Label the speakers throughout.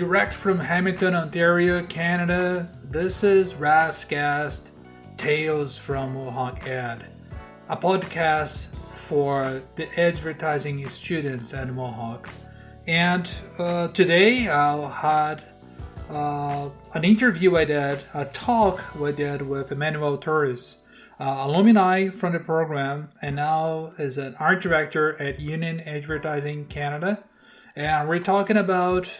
Speaker 1: Direct from Hamilton, Ontario, Canada, this is Raf's Cast, Tales from MohawkAd, a podcast for the advertising students at Mohawk. And today I had an interview I did, a talk we did with Emmanuel Torres, alumni from the program, and now is an art director at Union Advertising Canada. And we're talking about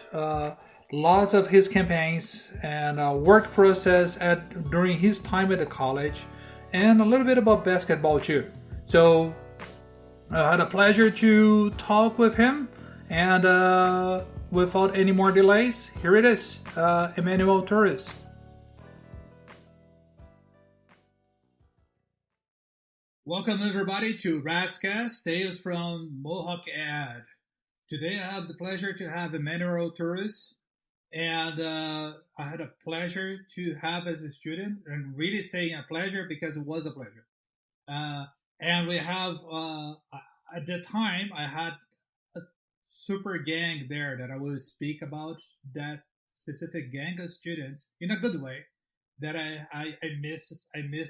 Speaker 1: lots of his campaigns and work process during his time at the college, and a little bit about basketball too. So I had a pleasure to talk with him, and without any more delays, here it is, Emmanuel Torres. Welcome everybody to Raf's Cast, Tales from MohawkAd. Today I have the pleasure to have Emmanuel Torres, and I had a pleasure to have as a student, and really saying a pleasure because it was a pleasure. And we have, at the time, I had a super gang there that I will speak about, that specific gang of students in a good way, that I miss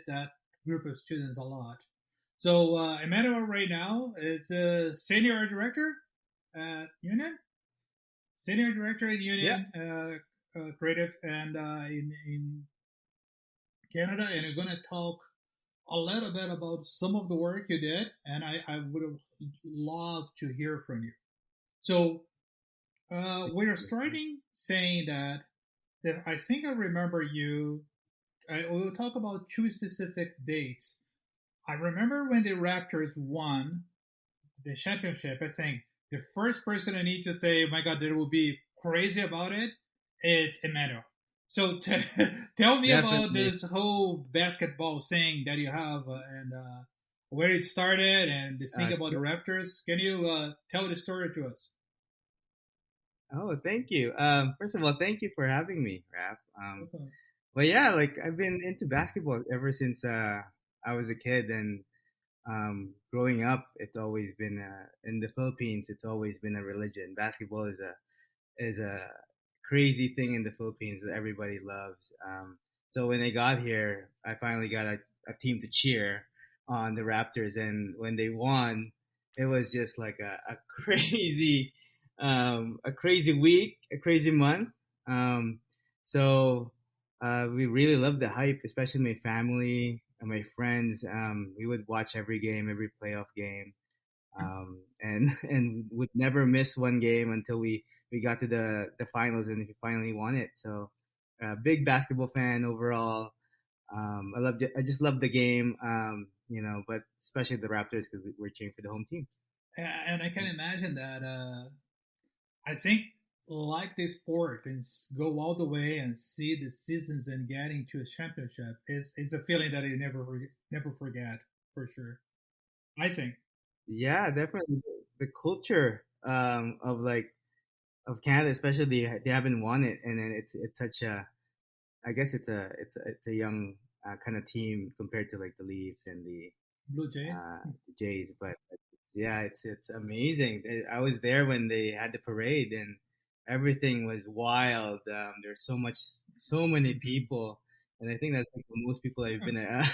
Speaker 1: that group of students a lot. So Emmanuel right now is a senior art director at Union, creative, and in Canada, and we're going to talk a little bit about some of the work you did, and I would have loved to hear from you. So we're starting saying that I think I remember you. We'll talk about two specific dates. I remember when the Raptors won the championship. I think the first person I need to say, oh my God, that will be crazy about it, it's Emmanuel. So tell me about this whole basketball thing that you have, and where it started, and the thing about the Raptors. Can you tell the story to us?
Speaker 2: Oh, thank you. First of all, thank you for having me, Raf. But yeah, like I've been into basketball ever since I was a kid, and growing up, it's always been in the Philippines. It's always been a religion. Basketball is a crazy thing in the Philippines that everybody loves. So when I got here, I finally got a team to cheer on the Raptors, and when they won, it was just like a crazy, a crazy week, a crazy month. So we really loved the hype, especially my family and my friends. We would watch every game, every playoff game, and would never miss one game until we got to the finals and we finally won it. So, big basketball fan overall. I just love the game, but especially the Raptors because we're cheering for the home team.
Speaker 1: And I can imagine that. I think like this sport and go all the way and see the seasons and getting to a championship is a feeling that you never forget, for sure. I think.
Speaker 2: Yeah, definitely the culture of Canada, especially they haven't won it, and then it's such a, I guess it's a young kind of team compared to like the Leafs and
Speaker 1: Blue Jays.
Speaker 2: The Jays, but it's amazing. I was there when they had the parade, and everything was wild. There's so many people, and I think that's like the most people I've been at.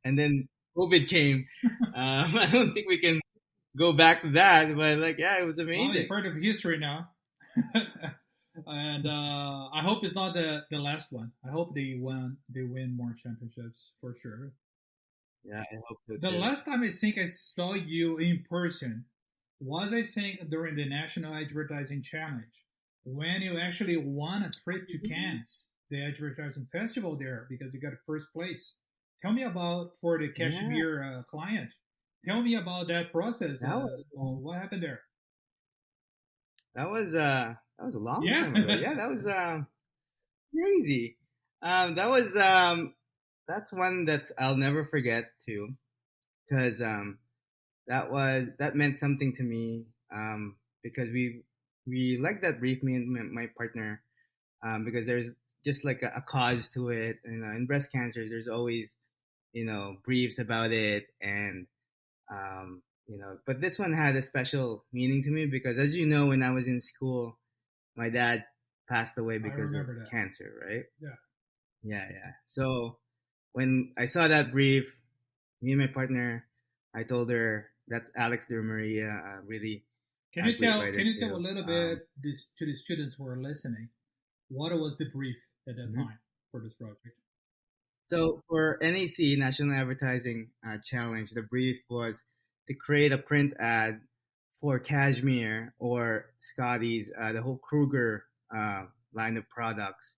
Speaker 2: And then COVID came. I don't think we can go back to that, but like, yeah, it was amazing.
Speaker 1: Well, part of history now. And I hope it's not the last one. I hope they win more championships for sure.
Speaker 2: Yeah, I hope so too.
Speaker 1: The last time I think I saw you in person was, I think, during the National Advertising Challenge, when you actually won a trip to Cannes, the advertising festival there, because you got first place. Tell me about, for the Kashmir client. Tell me about that process. What happened there?
Speaker 2: That was a long time ago. Yeah, that was crazy. That's one that I'll never forget too, because that meant something to me, because we like that brief, me and my partner, because there's just like a cause to it. In breast cancer, there's always briefs about it, and but this one had a special meaning to me because, as you know, when I was in school, my dad passed away
Speaker 1: I
Speaker 2: because of
Speaker 1: remember that.
Speaker 2: cancer, right?
Speaker 1: Yeah.
Speaker 2: Yeah, yeah. So when I saw that brief, me and my partner, I told her that's Alex de Maria, really
Speaker 1: Can
Speaker 2: a
Speaker 1: you
Speaker 2: great
Speaker 1: tell?
Speaker 2: writer
Speaker 1: Can you tell a
Speaker 2: too.
Speaker 1: little bit this to the students who are listening? What was the brief at that
Speaker 2: Mhm.
Speaker 1: time for this project?
Speaker 2: So for NAC National Advertising Challenge, the brief was to create a print ad for Cashmere or Scotty's, the whole Kruger line of products,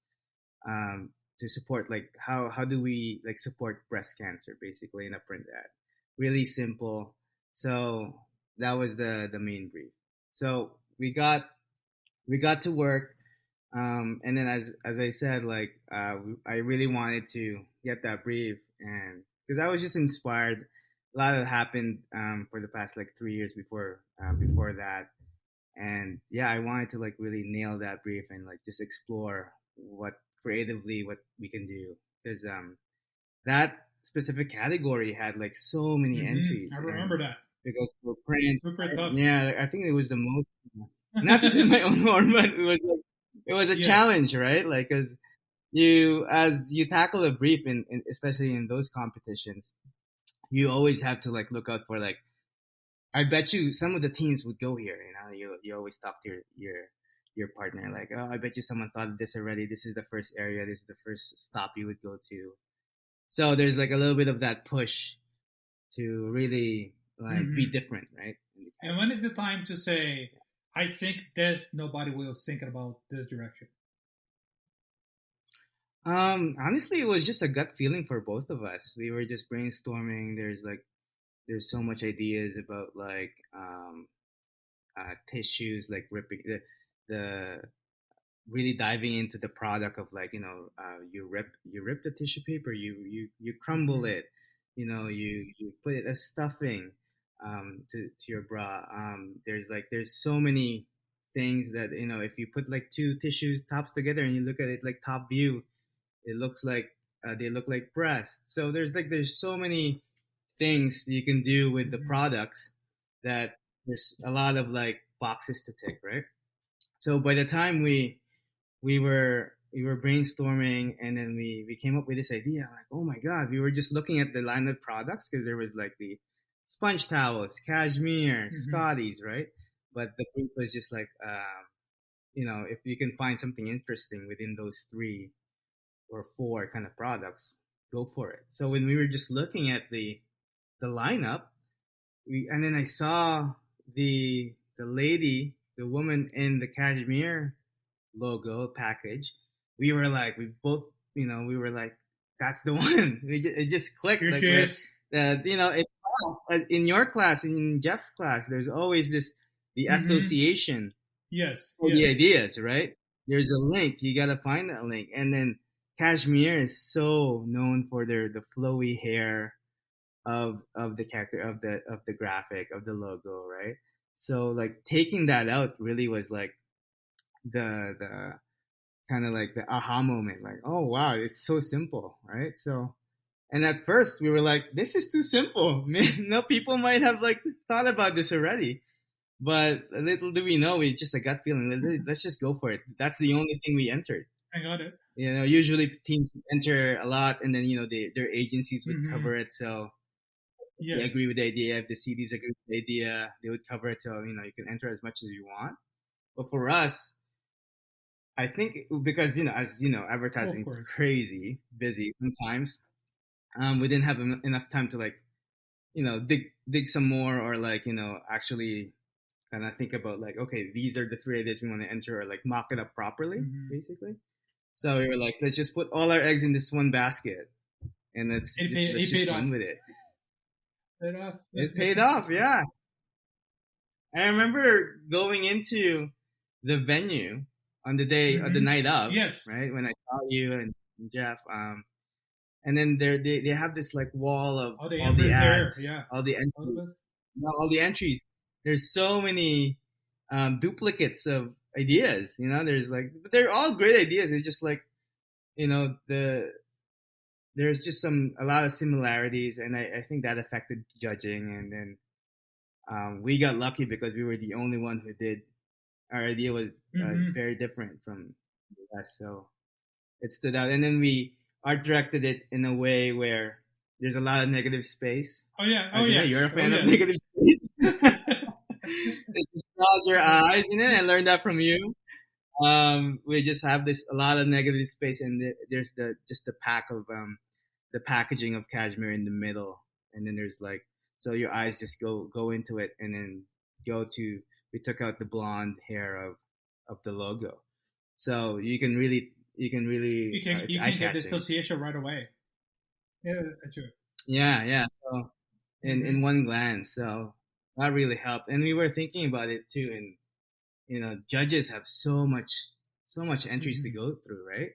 Speaker 2: to support, like, how do we like support breast cancer basically in a print ad. Really simple. So that was the main brief. So we got to work, and then as I said, like, I really wanted to get that brief, and because I was just inspired. A lot had happened for the past like 3 years before that, and yeah, I wanted to like really nail that brief and like just explore what we can do, because that specific category had like so many
Speaker 1: I
Speaker 2: entries, and
Speaker 1: remember that.
Speaker 2: because for print,
Speaker 1: Super tough.
Speaker 2: yeah, like, I think it was the most, not to do my own horn, but it was a
Speaker 1: Yes.
Speaker 2: challenge, right? Like, because as you tackle a brief in especially in those competitions, you always have to like look out for, like, I bet you some of the teams would go here. You always talk to your partner, like, oh, I bet you someone thought of this already. This is the first area. This is the first stop you would go to. So there's like a little bit of that push to really like be
Speaker 1: hmm
Speaker 2: different, right?
Speaker 1: And when is the time to say, I think this, nobody will thinking about this direction?
Speaker 2: Honestly, it was just a gut feeling for both of us. We were just brainstorming. There's so much ideas about like tissues, like ripping the really diving into the product of, like, you rip the tissue paper, you crumble
Speaker 1: hmm
Speaker 2: it, you put it as stuffing to your bra. There's so many things that, if you put like two tissue tops together and you look at it like top view, it looks like they look like breasts. So there's so many things you can do with the
Speaker 1: hmm
Speaker 2: products, that there's a lot of like boxes to tick, right? So by the time we were brainstorming, and then we came up with this idea, like, oh my god, we were just looking at the line of products, because there was like the sponge towels, Cashmere,
Speaker 1: hmm
Speaker 2: Scotties, right? But the brief was just like, if you can find something interesting within those three or four kind of products, go for it. So when we were just looking at the lineup, and then I saw the woman in the Cashmere logo package, we were like, that's the one. It just clicked.
Speaker 1: Here
Speaker 2: Like,
Speaker 1: she
Speaker 2: we're,
Speaker 1: is.
Speaker 2: in your class, in Jeff's class, there's always the
Speaker 1: hmm
Speaker 2: association
Speaker 1: Yes,
Speaker 2: for the
Speaker 1: yes.
Speaker 2: ideas, right? There's a link. You got to find that link. And then Kashmir is so known for the flowy hair of the character, of the graphic, of the logo, right? So like taking that out really was like the kind of like the aha moment, like, oh wow, it's so simple, right? So, and at first we were like, this is too simple. No, people might have like thought about this already, but little do we know, it's just a gut feeling. Let's just go for it. That's the only thing we entered.
Speaker 1: I got it.
Speaker 2: Usually teams enter a lot, and then their agencies would
Speaker 1: hmm
Speaker 2: cover it. So they
Speaker 1: Yes.
Speaker 2: agree with the idea. If the CDs agree with the idea, they would cover it. So you can enter as much as you want. But for us, I think, because as
Speaker 1: Oh, of
Speaker 2: advertising is
Speaker 1: course.
Speaker 2: crazy busy sometimes. We didn't have enough time to, like, dig some more, or like, actually kind of think about, like, okay, these are the three ideas we want to enter, or like mock it up properly,
Speaker 1: hmm
Speaker 2: basically. So we were like, let's just put all our eggs in this one basket, and let's
Speaker 1: It
Speaker 2: just
Speaker 1: paid off.
Speaker 2: run with it.
Speaker 1: Paid off.
Speaker 2: It paid off, yeah. I remember going into the venue on the day, or the night of,
Speaker 1: Yes.
Speaker 2: right, when I saw you and Jeff. And then they have this like wall of
Speaker 1: All the
Speaker 2: all the
Speaker 1: entries there.
Speaker 2: ads,
Speaker 1: Yeah.
Speaker 2: all the
Speaker 1: All of
Speaker 2: entries,
Speaker 1: us.
Speaker 2: all the entries. There's so many duplicates of ideas. There's like, they're all great ideas. It's just like, there's just a lot of similarities, and I think that affected judging. And then we got lucky because we were the only one who did. Our idea was
Speaker 1: hmm
Speaker 2: very different from US. So it stood out. And then we art directed it in a way where there's a lot of negative space.
Speaker 1: Oh yeah. Oh
Speaker 2: As you know, you're
Speaker 1: yes.
Speaker 2: a
Speaker 1: Oh
Speaker 2: fan of
Speaker 1: yes.
Speaker 2: negative space. It just draws your eyes, I learned that from you. We just have this a lot of negative space, and there's the pack of the packaging of cashmere in the middle, and then there's like, so your eyes just go into it, and then go to, we took out the blonde hair of the logo, so
Speaker 1: You
Speaker 2: it's eye
Speaker 1: can get the
Speaker 2: catching.
Speaker 1: association right away. Yeah, that's true.
Speaker 2: Yeah. So in
Speaker 1: Hmm.
Speaker 2: one glance, so that really helped, and we were thinking about it too, and judges have so much entries to
Speaker 1: Hmm.
Speaker 2: go through, right?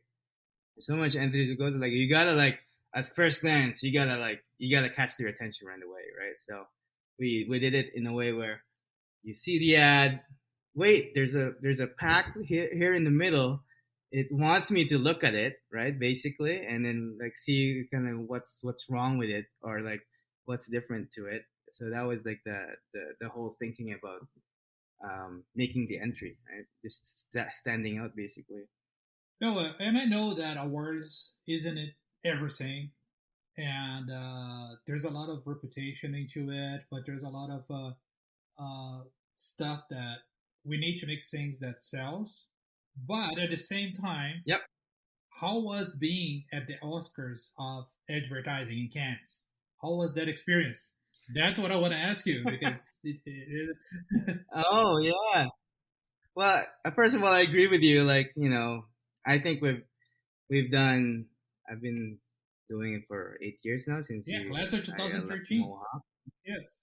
Speaker 2: So much entry to go to, like, you gotta, like, at first glance, you gotta catch their attention right away, right? So we did it in a way where you see the ad, wait, there's a pack here in the middle, it wants me to look at it, right, basically, and then, like, see kind of what's wrong with it, or like what's different to it. So that was like the whole thinking about making the entry, right, just standing out, basically.
Speaker 1: No, and I know that awards isn't it everything, and there's a lot of reputation into it, but there's a lot of stuff that we need to make things that sells. But at the same time,
Speaker 2: Yep.
Speaker 1: how was being at the Oscars of advertising in Cannes? How was that experience? That's what I want to ask you because
Speaker 2: Oh yeah. Well, first of all, I agree with you. Like, I think we've done. I've been doing it for 8 years now, since
Speaker 1: yeah,
Speaker 2: you
Speaker 1: class of
Speaker 2: I left
Speaker 1: 2013.
Speaker 2: Mohawk.
Speaker 1: Yes.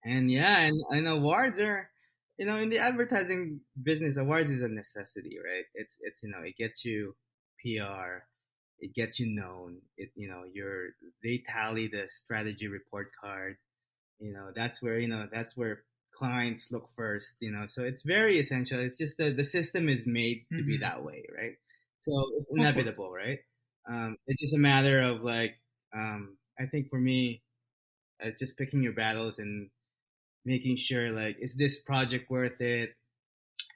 Speaker 2: And yeah, and awards are, in the advertising business, awards is a necessity, right? It's it gets you PR, it gets you known. They tally the strategy report card. That's where clients look first. So it's very essential. It's just the system is made to be
Speaker 1: Hmm.
Speaker 2: that way, right? So it's
Speaker 1: Of course.
Speaker 2: inevitable, right? It's just a matter of, like, I think for me, it's just picking your battles and making sure, like, is this project worth it?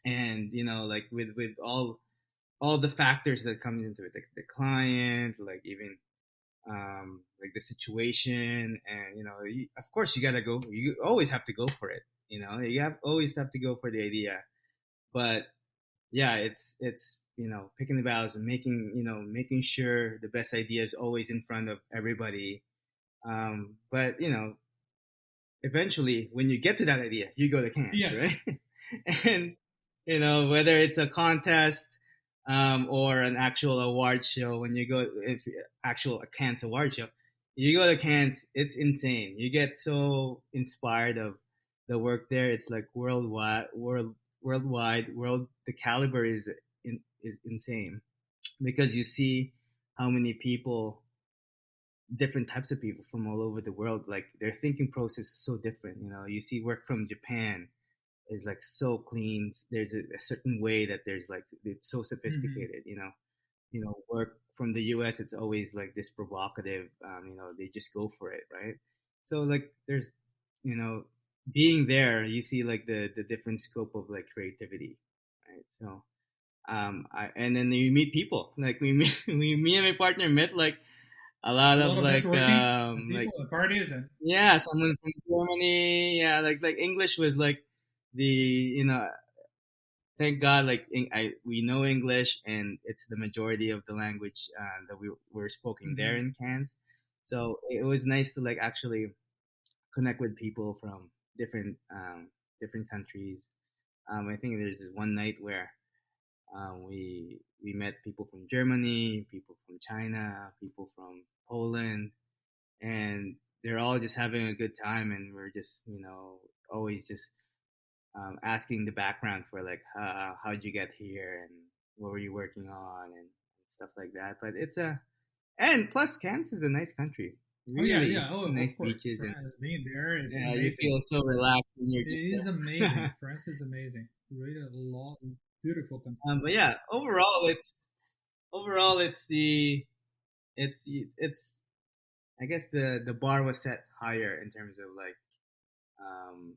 Speaker 2: And like, with all the factors that comes into it, like the client, like, even like the situation, and of course you gotta go. You always have to go for it. Always have to go for the idea. But yeah, it's picking the battles and making sure the best idea is always in front of everybody. But eventually, when you get to that idea, you go to Cannes,
Speaker 1: Yes.
Speaker 2: right? And whether it's a contest, or an actual award show, when you go, if actual a Cannes award show, you go to Cannes, it's insane. You get so inspired of the work there. It's like world. The caliber is insane, because you see how many people, different types of people from all over the world, like, their thinking process is so different. You see work from Japan is, like, so clean. There's a certain way that there's, like, it's so
Speaker 1: Hmm.
Speaker 2: sophisticated. Work from the US, it's always like this provocative. They just go for it, right? So, like, there's, you know being there, you see, like, the different scope of, like, creativity, right? So, and then you meet people, like, me and my partner met, like, a lot
Speaker 1: A
Speaker 2: of,
Speaker 1: lot of
Speaker 2: like,
Speaker 1: networking and people and parties and
Speaker 2: yeah, someone from Germany. Yeah, like English was, like, the thank God, like, we know English, and it's the majority of the language that we were spoken there
Speaker 1: hmm.
Speaker 2: in Cairns. So it was nice to, like, actually connect with people from different countries. I think there's this one night where we met people from Germany, people from China, people from Poland, and they're all just having a good time, and we're just, always just asking the background for, like, how'd you get here, and what were you working on, and stuff like that. But it's a and plus, Kansas is a nice country,
Speaker 1: Oh yeah,
Speaker 2: really
Speaker 1: yeah. Oh,
Speaker 2: nice
Speaker 1: of course.
Speaker 2: beaches, and
Speaker 1: France being there, it's
Speaker 2: yeah, you
Speaker 1: amazing.
Speaker 2: feel so relaxed when you're
Speaker 1: It
Speaker 2: just
Speaker 1: is amazing.
Speaker 2: there.
Speaker 1: France is amazing. Really a lot beautiful country.
Speaker 2: But yeah, overall it's it's I guess the bar was set higher in terms of, like, um,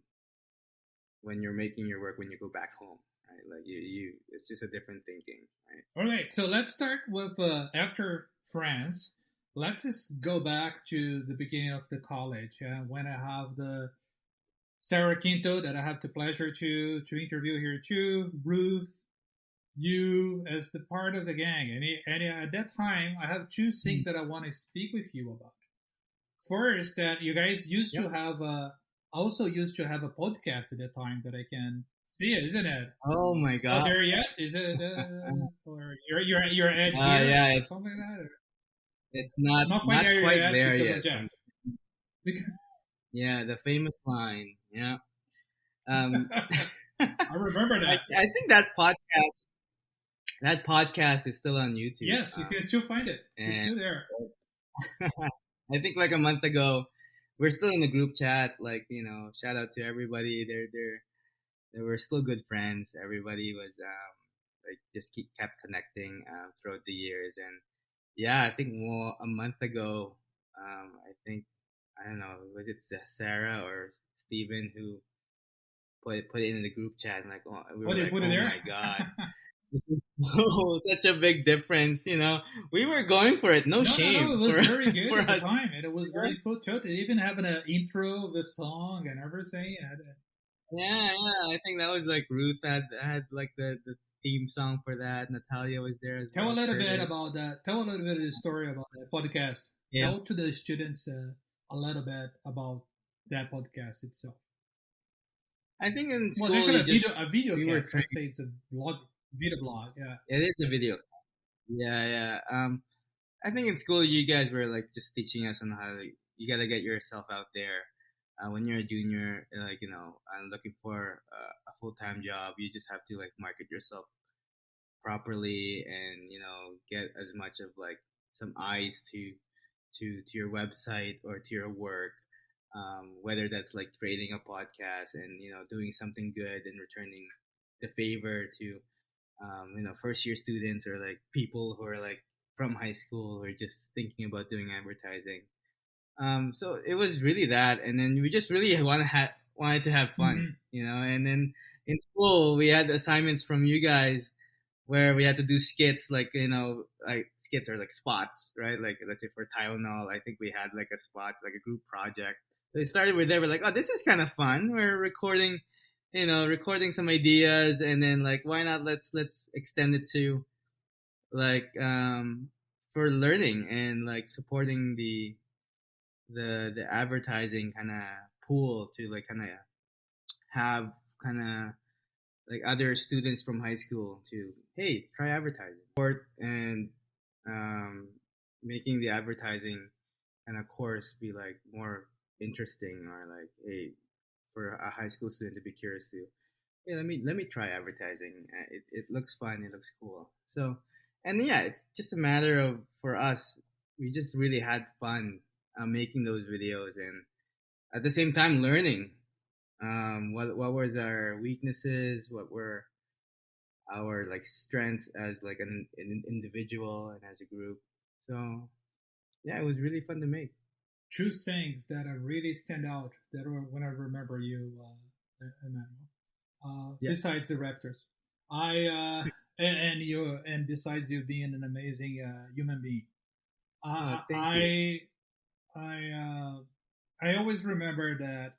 Speaker 2: when you're making your work when you go back home, right? Like, it's just a different thinking, right?
Speaker 1: All right, so let's start with after France. Let's just go back to the beginning of the college when I have the Sarah Quinto that I have the pleasure to interview here too, Ruth, you as the part of the gang. And at that time, I have two things that I want to speak with you about. First, that you guys used
Speaker 2: Yep.
Speaker 1: to have also used to have a podcast at that time that I can see it, isn't it?
Speaker 2: Oh my
Speaker 1: It's not
Speaker 2: God.
Speaker 1: there yet, is it? Or you're at here
Speaker 2: Yeah,
Speaker 1: or something like that? Or
Speaker 2: it's not
Speaker 1: not quite
Speaker 2: not
Speaker 1: there
Speaker 2: quite
Speaker 1: yet
Speaker 2: there
Speaker 1: because of
Speaker 2: yet.
Speaker 1: Jeff. Because
Speaker 2: Yeah, the famous line. Yeah. Um,
Speaker 1: I remember that.
Speaker 2: I think that podcast is still on YouTube.
Speaker 1: Yes, you can still find it. It's
Speaker 2: And
Speaker 1: still there.
Speaker 2: I think like a month ago, we're still in the group chat. Like shout out to everybody. They were still good friends. Everybody was like just kept connecting throughout the years. And yeah, I think more a month ago, I think I don't know, was it Sarah or Steven who put it in the group chat and like we
Speaker 1: Oh,
Speaker 2: were
Speaker 1: they
Speaker 2: like,
Speaker 1: put it
Speaker 2: oh
Speaker 1: there?
Speaker 2: my God, this is such a big difference. We were going for it, no
Speaker 1: No. It
Speaker 2: shame
Speaker 1: was
Speaker 2: for
Speaker 1: very good
Speaker 2: for
Speaker 1: at the
Speaker 2: us.
Speaker 1: time, and it was very full to it. Even having an intro with song and everything.
Speaker 2: Yeah, I think that was like Ruth had like the theme song for that. Natalia was there as
Speaker 1: Tell a
Speaker 2: well.
Speaker 1: little bit
Speaker 2: Curtis.
Speaker 1: about that. Tell a little bit of the story about that podcast.
Speaker 2: Yeah,
Speaker 1: Tell to the students a little bit about that podcast itself.
Speaker 2: I think in
Speaker 1: Well,
Speaker 2: school
Speaker 1: actually,
Speaker 2: you just
Speaker 1: a video
Speaker 2: we were
Speaker 1: cast.
Speaker 2: trained.
Speaker 1: Let's say it's a video blog. Yeah.
Speaker 2: It is a video. Yeah. I think in school you guys were like just teaching us on how you gotta get yourself out there. When you're a junior, like and looking for a full time job, you just have to like market yourself properly and get as much of like some eyes to your website or to your work, whether that's like creating a podcast and doing something good and returning the favor to first year students or like people who are like from high school who are just thinking about doing advertising. So it was really that, and then we just really wanted to have fun,
Speaker 1: Mm-hmm.
Speaker 2: and then in school we had assignments from you guys where we had to do skits, like skits or like spots, right? Like let's say for Tylenol, I think we had like a spot, like a group project. So it started with there. We're like, oh, this is kind of fun. We're recording some ideas, and then like, why not? Let's extend it to like for learning and like supporting the advertising kind of pool to like kind of have kind of like other students from high school to hey try advertising support and um, making the advertising kind of course be like more interesting or like hey for a high school student to be curious to hey let me try advertising. It looks fun, it looks cool. So and yeah, it's just a matter of for us we just really had fun making those videos and at the same time learning what was our weaknesses, what were our like strengths as like an individual and as a group. So yeah, it was really fun to make.
Speaker 1: Two things that really stand out that are when I remember you, Emmanuel.
Speaker 2: Yeah.
Speaker 1: Besides the Raptors, I and you, and besides you being an amazing human being,
Speaker 2: Oh,
Speaker 1: uh,
Speaker 2: thank you.
Speaker 1: I I I always remember that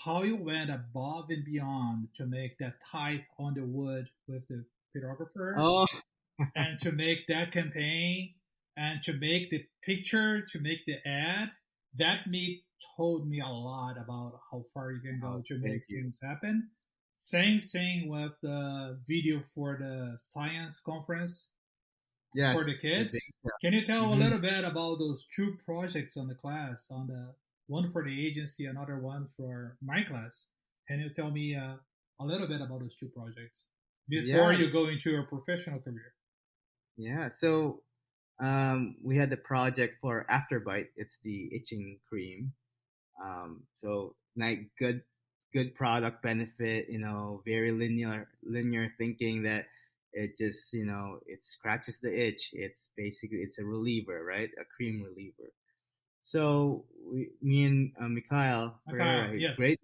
Speaker 1: how you went above and beyond to make that type on the wood with the photographer
Speaker 2: Oh,
Speaker 1: and to make that campaign and to make the picture, to make the ad. That me told me a lot about how far you can go
Speaker 2: oh,
Speaker 1: to
Speaker 2: thank
Speaker 1: make
Speaker 2: you.
Speaker 1: things happen. Same thing with the video for the science conference for the
Speaker 2: Yes, the big
Speaker 1: kids. Can you tell a
Speaker 2: hmm
Speaker 1: little bit about those two projects on the class? On the one for the agency, another one for my class. Can you tell me a little bit about those two projects before
Speaker 2: Yeah,
Speaker 1: you go into your professional career?
Speaker 2: yeah. So we had the project for Afterbite. It's the itching cream. So like good product benefit, very linear thinking that it just, it scratches the itch. It's a reliever, right? A cream reliever. So me and Mikhail, we're
Speaker 1: Okay, yes.
Speaker 2: great.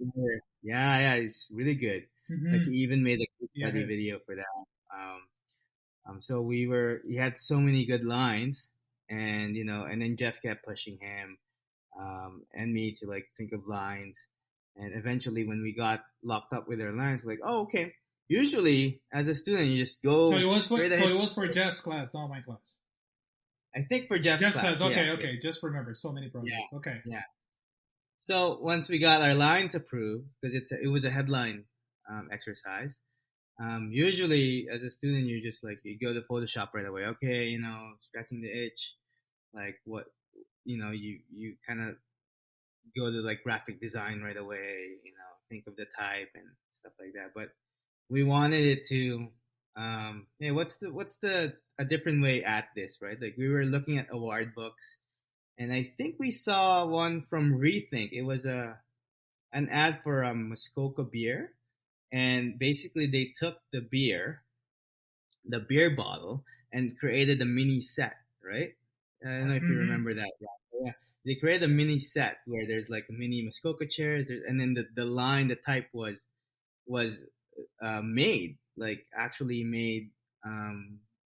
Speaker 2: Yeah, he's really good. Like he
Speaker 1: Mm-hmm.
Speaker 2: even made a case
Speaker 1: Yeah,
Speaker 2: study
Speaker 1: it is.
Speaker 2: video for that. Um, So he had so many good lines, and and then Jeff kept pushing him, and me to like think of lines, and eventually when we got locked up with our lines, like, oh, okay. Usually, as a student, you just
Speaker 1: So
Speaker 2: go
Speaker 1: it was
Speaker 2: straight ahead.
Speaker 1: it was for Jeff's class, not my class.
Speaker 2: I think for Jeff's
Speaker 1: Jeff's class.
Speaker 2: class, yeah,
Speaker 1: Okay, okay. Just remember, so many
Speaker 2: yeah,
Speaker 1: projects. Okay.
Speaker 2: yeah. So once we got our lines approved, because it was a headline exercise. Usually, as a student, you just like you go to Photoshop right away. Okay, scratching the itch, like what you kind of go to like graphic design right away. Think of the type and stuff like that. But we wanted it to, hey, what's the a different way at this, right? Like we were looking at award books, and I think we saw one from Rethink. It was an ad for Muskoka beer, and basically they took the beer bottle, and created a mini set, right? I don't know if you
Speaker 1: Mm-hmm.
Speaker 2: remember that. Yeah, they created a mini set where there's like mini Muskoka chairs, and then the line, the type was made, like actually made,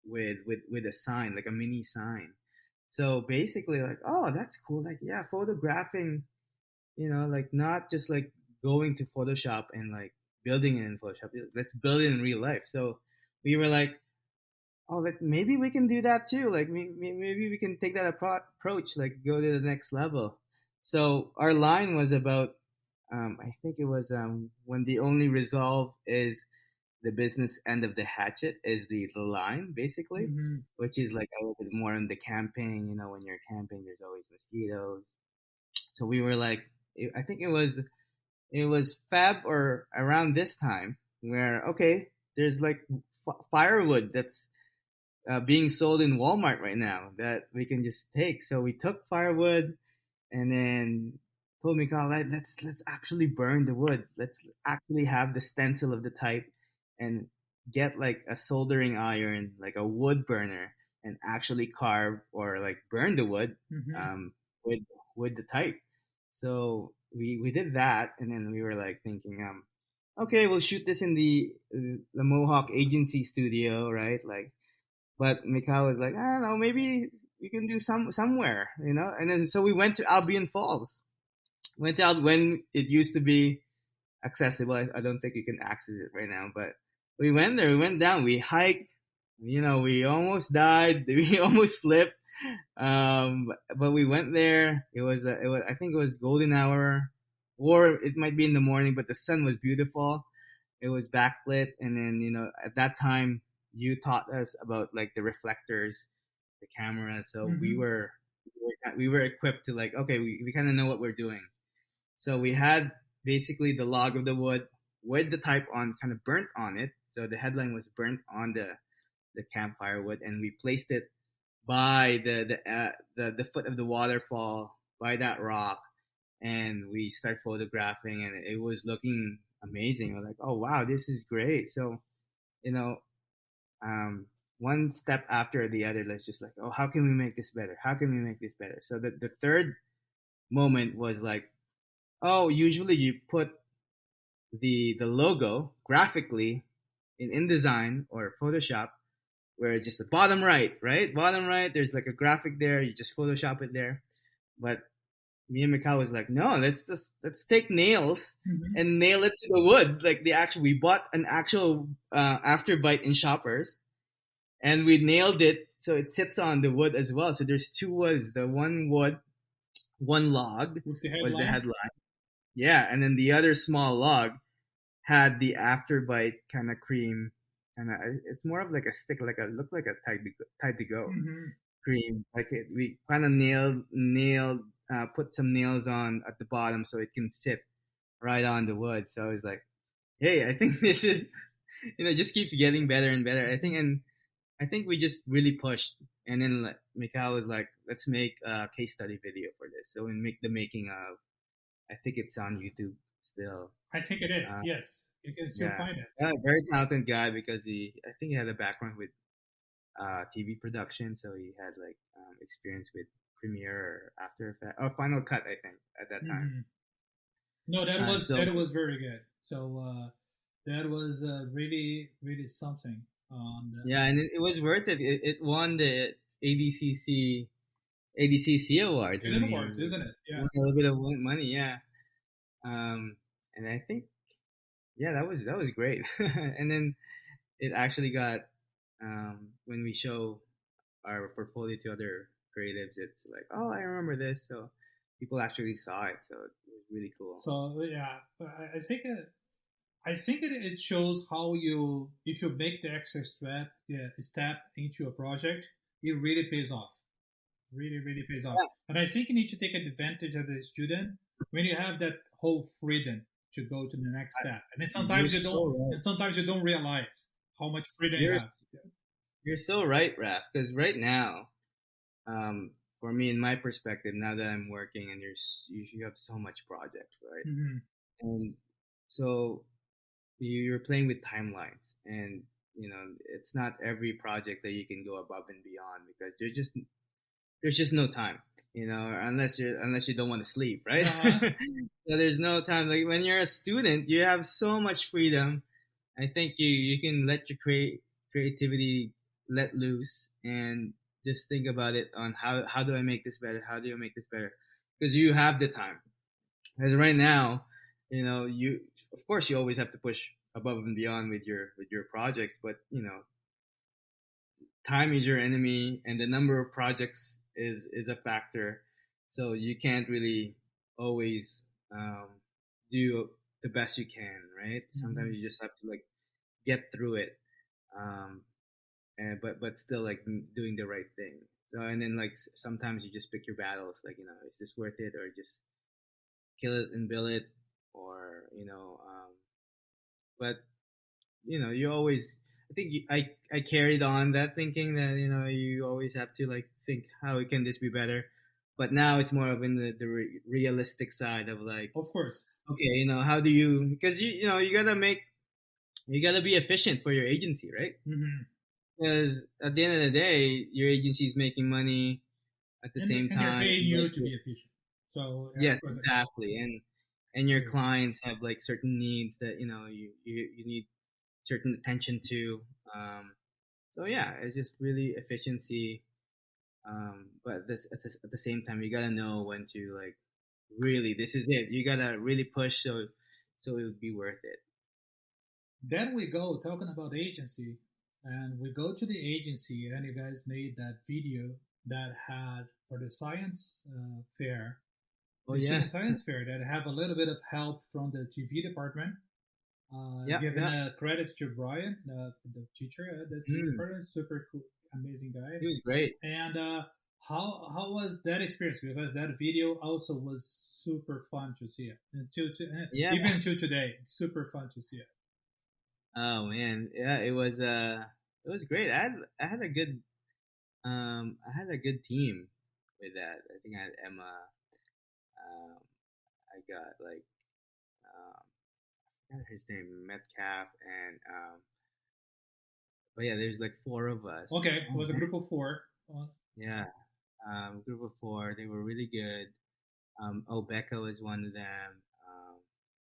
Speaker 2: with a sign, like a mini sign. So basically, like, oh, that's cool. Like, yeah, photographing, like not just like going to Photoshop and like building it in Photoshop. Let's build it in real life. So we were like, oh, like maybe we can do that too. Like maybe we can take that approach, like go to the next level. So our line was about, I think it was, when the only resolve is the business end of the hatchet is the line, basically,
Speaker 1: Mm-hmm.
Speaker 2: which is like a little bit more on the camping. When you're camping, there's always mosquitoes. So we were like, I think it was Feb or around this time where, okay, there's like firewood that's being sold in Walmart right now that we can just take. So we took firewood, and then told Mikhail, let's actually burn the wood. Let's actually have the stencil of the type, and get like a soldering iron, like a wood burner, and actually carve or like burn the wood,
Speaker 1: Mm-hmm.
Speaker 2: um, with the type. So we did that, and then we were like thinking, okay, we'll shoot this in the Mohawk agency studio, right? Like, but Mikhail was like, I don't know, maybe we can do somewhere, And then so we went to Albion Falls. Went out when it used to be accessible. I don't think you can access it right now, but we went there. We went down. We hiked. We almost died. We almost slipped. But we went there. It was. I think it was golden hour, or it might be in the morning. But the sun was beautiful. It was backlit, and then at that time you taught us about like the reflectors, the camera. So we
Speaker 1: Mm-hmm.
Speaker 2: were we were equipped to like, okay, we kind of know what we're doing. So we had basically the log of the wood with the type on kind of burnt on it. So the headline was burnt on the campfire wood, and we placed it by the foot of the waterfall, by that rock, and we start photographing, and it was looking amazing. We're like, oh wow, this is great. So you know, um, one step after the other, let's just like, oh, how can we make this better? How can we make this better? So the third moment was like, oh, usually you put the logo graphically in InDesign or Photoshop, where just the bottom right, bottom right, there's like a graphic there. You just Photoshop it there. But me and Mikhail was like, no, let's take nails
Speaker 1: Mm-hmm.
Speaker 2: and nail it to the wood. Like we bought an actual afterbite in Shoppers, and we nailed it so it sits on the wood as well. So there's two woods. The one wood, one log
Speaker 1: With the
Speaker 2: was the
Speaker 1: headline.
Speaker 2: headline. Yeah, and then the other small log had the afterbite kind of cream, kind of. It's more of like a stick, like a look like a tied to go
Speaker 1: Mm-hmm.
Speaker 2: cream. Like we kind of put some nails on at the bottom so it can sit right on the wood. So I was like, hey, I think this is, just keeps getting better and better. I think we just really pushed. And then like, Mikhail was like, let's make a case study video for this. So we make the making of. I think it's on YouTube still.
Speaker 1: I think it is.
Speaker 2: Uh,
Speaker 1: Yes, you can still
Speaker 2: yeah,
Speaker 1: find it.
Speaker 2: very talented guy because I think he had a background with TV production, so he had like experience with Premiere or After Effects or Final Cut, I think, at that time.
Speaker 1: Mm-hmm. No, that was
Speaker 2: So
Speaker 1: that was very good. So that was really really something. And
Speaker 2: Yeah, and it was worth it. It won the ADCC ADCC awards. I
Speaker 1: Student Awards,
Speaker 2: mean,
Speaker 1: isn't it? Yeah.
Speaker 2: won a little bit of money. Yeah. Um, and I think yeah, that was great. And then it actually got when we show our portfolio to other creatives, it's like, oh, I remember this. So people actually saw it. So it was really cool.
Speaker 1: So yeah, I think it shows how you if you make the extra step, yeah, step into a project, it really pays off. Really pays off. And I think you need to take advantage as a student when you have that whole freedom to go to the next step. And then
Speaker 2: You're
Speaker 1: sometimes you don't,
Speaker 2: so right.
Speaker 1: and sometimes you don't realize how much freedom you
Speaker 2: You're
Speaker 1: have.
Speaker 2: you're so right, Raf. Because right now, um, for me, in my perspective, now that I'm working and you have so much projects, right?
Speaker 1: Hmm.
Speaker 2: And so you're playing with timelines, and it's not every project that you can go above and beyond because there's just no time, unless you don't want to sleep, right?
Speaker 1: Uh,
Speaker 2: So there's no time. Like when you're a student, you have so much freedom. I think you can let your creativity let loose and just think about it on how do I make this better? How do you make this better? Because you have the time. Because right now, you of course you always have to push above and beyond with your projects, but time is your enemy, and the number of projects is a factor. So you can't really always um, do the best you can, right?
Speaker 1: mhm.
Speaker 2: Sometimes you just have to like get through it, um, and but still like doing the right thing. So and then like sometimes you just pick your battles, like is this worth it, or just kill it and bill it, or but you always I think I carried on that thinking that you always have to like think how can this be better, but now it's more of in the realistic side of like,
Speaker 1: Of course.
Speaker 2: okay, how do you, because you gotta be efficient for your agency, right?
Speaker 1: Hmm.
Speaker 2: Because at the end of the day your agency is making money at the same
Speaker 1: And they're
Speaker 2: time,
Speaker 1: paying
Speaker 2: like
Speaker 1: you to be efficient. So yeah, of
Speaker 2: yes,
Speaker 1: course.
Speaker 2: exactly, and your
Speaker 1: Agree.
Speaker 2: clients have like certain needs that you need certain attention to. um So yeah, it's just really efficiency. But at the same time, you gotta know when to like really this is it. You gotta really push so it would be worth it.
Speaker 1: Then we go talking about agency, and we go to the agency, and you guys made that video that had for the science fair,
Speaker 2: Oh
Speaker 1: the
Speaker 2: yeah,
Speaker 1: student science fair, that have a little bit of help from the TV department.
Speaker 2: yeah,
Speaker 1: Giving
Speaker 2: yeah.
Speaker 1: credits to Brian, the teacher at the TV
Speaker 2: Mm,
Speaker 1: department, super cool, amazing guy.
Speaker 2: he was great.
Speaker 1: And how was that experience? Because that video also was super fun to see it, and
Speaker 2: Yeah.
Speaker 1: even to today, super fun to see it.
Speaker 2: Oh man, yeah. It was great. I had a good team with that. I think I had Emma. Um, I got like I forgot his name, Metcalf, and but yeah, there's like four of us.
Speaker 1: Okay, it
Speaker 2: Oh
Speaker 1: was a
Speaker 2: man,
Speaker 1: group of four.
Speaker 2: yeah. Group of four. They were really good. Oh, Becca was one of them.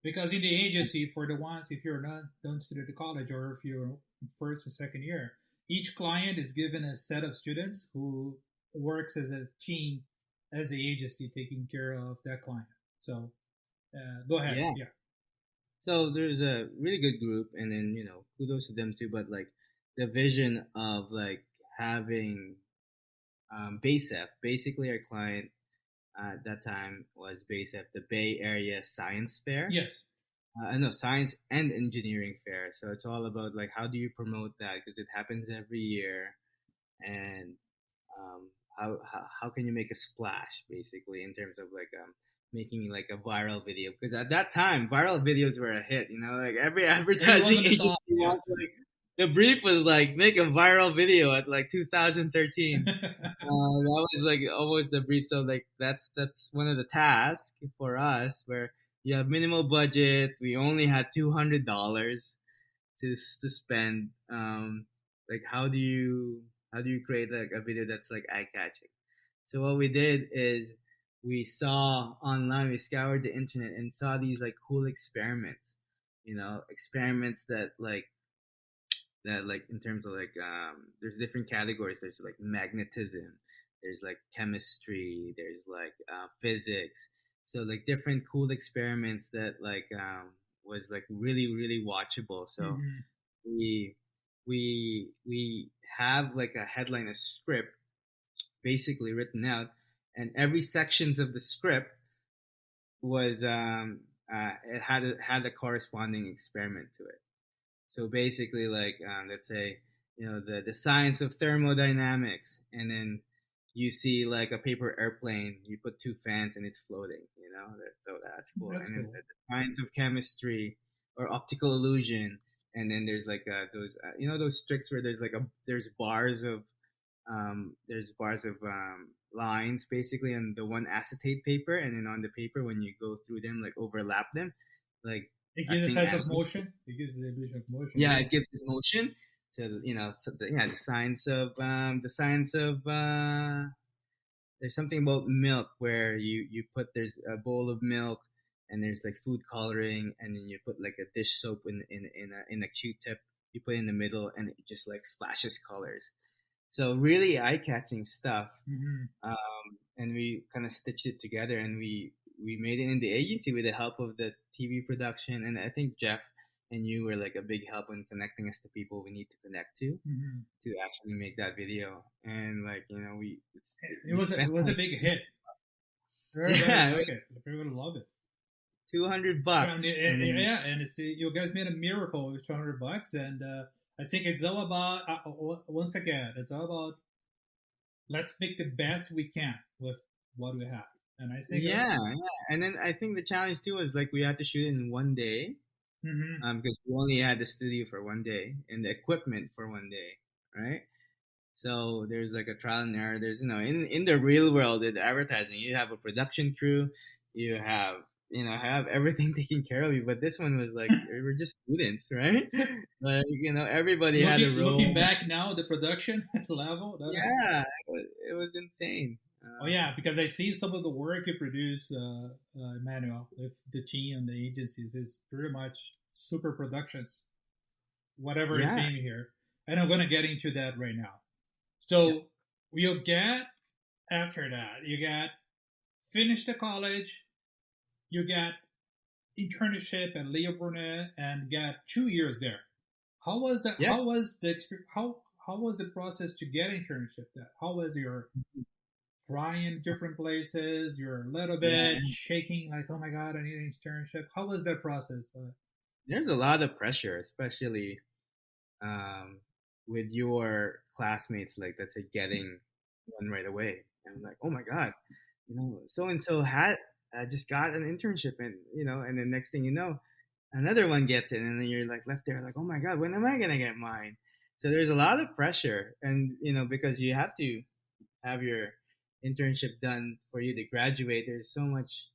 Speaker 1: Because in the agency, for the ones, if you're not done studying at college or if you're first and second year, each client is given a set of students who works as a team as the agency taking care of that client. So go ahead.
Speaker 2: Yeah.
Speaker 1: Yeah.
Speaker 2: So there's a really good group, and then kudos to them too. But like the vision of like having BASF, basically our client at that time was BASF, the Bay Area Science Fair.
Speaker 1: Yes.
Speaker 2: No, science and engineering fair. So it's all about like how do you promote that because it happens every year, and how can you make a splash basically in terms of like making like a viral video, because at that time viral videos were a hit, like every
Speaker 1: It was
Speaker 2: advertising
Speaker 1: on the
Speaker 2: agency
Speaker 1: top.
Speaker 2: wants
Speaker 1: Yes.
Speaker 2: like the brief was like make a viral video at like 2013. That was like almost the brief. So like that's one of the tasks for us where you have minimal budget. We only had $200 to spend. Like how do you create like a video that's like eye catching? So what we did is we saw online, we scoured the internet and saw these like cool experiments. Experiments that like that like in terms of like there's different categories. There's like magnetism, there's like chemistry, there's like physics. So like different cool experiments that like was like really watchable. So
Speaker 1: Mm-hmm.
Speaker 2: we we have like a headline, a script basically written out, and every sections of the script was it had a corresponding experiment to it. So basically, like let's say the science of thermodynamics, and then you see like a paper airplane, you put two fans and it's floating. So that's cool.
Speaker 1: That's
Speaker 2: And then
Speaker 1: cool.
Speaker 2: the science of chemistry or optical illusion, and then there's like those those tricks where there's bars of lines basically on the one acetate paper, and then on the paper when you go through them, like overlap them, like
Speaker 1: It gives a
Speaker 2: acting
Speaker 1: sense of
Speaker 2: animals.
Speaker 1: motion. It gives the illusion of motion.
Speaker 2: Yeah,
Speaker 1: Yeah.
Speaker 2: it gives it motion. So the science of there's something about milk where you put there's a bowl of milk, and there's like food coloring, and then you put like a dish soap in a Q-tip, you put it in the middle, and it just like splashes colors. So really eye-catching stuff.
Speaker 1: Mm-hmm.
Speaker 2: And we kind of stitched it together, and we made it in the agency with the help of the TV production. And I think Jeff and you were like a big help in connecting us to people we need to connect
Speaker 1: Mm-hmm.
Speaker 2: to actually make that video. And like
Speaker 1: It
Speaker 2: we
Speaker 1: was
Speaker 2: spent
Speaker 1: it was a
Speaker 2: like
Speaker 1: big hit. Everybody
Speaker 2: yeah,
Speaker 1: like it. Everybody loved it.
Speaker 2: 200
Speaker 1: And
Speaker 2: bucks, and then
Speaker 1: yeah, and it's you guys made a miracle with $200, and I think it's all about once again, it's all about let's make the best we can with what we have, and I think
Speaker 2: yeah, and then I think the challenge too was like we had to shoot in one day,
Speaker 1: mm-hmm.
Speaker 2: because we only had the studio for one day and the equipment for one day, right? So there's like a trial and error. There's in the real world in advertising, you have a production crew, you have everything taken care of you. But this one was like we were just students, right? Like everybody had a
Speaker 1: Looking
Speaker 2: role.
Speaker 1: back now, the production level.
Speaker 2: Yeah, it was insane.
Speaker 1: Oh yeah, because I see some of the work you produce, Emmanuel, with the team and the agencies is pretty much super productions, whatever is
Speaker 2: Yeah,
Speaker 1: in here, and I'm gonna get into that right now.
Speaker 2: yeah,
Speaker 1: So we'll get after that. You got finished the college, you got internship at Leo Burnett, and got 2 years there. How was that?
Speaker 2: yeah.
Speaker 1: How was the process to get internship there? How was your flying different places? You're a little
Speaker 2: Yeah.
Speaker 1: bit shaking, like, oh my god, I need an internship. How was that process?
Speaker 2: There's a lot of pressure, especially um, with your classmates, like let's say getting one right away, and I'm like, oh my god, so and so had just got an internship, and then next thing you know, another one gets it, and then you're like left there, like, oh my god, when am I gonna get mine? So there's a lot of pressure, and because you have to have your internship done for you to graduate. There's so much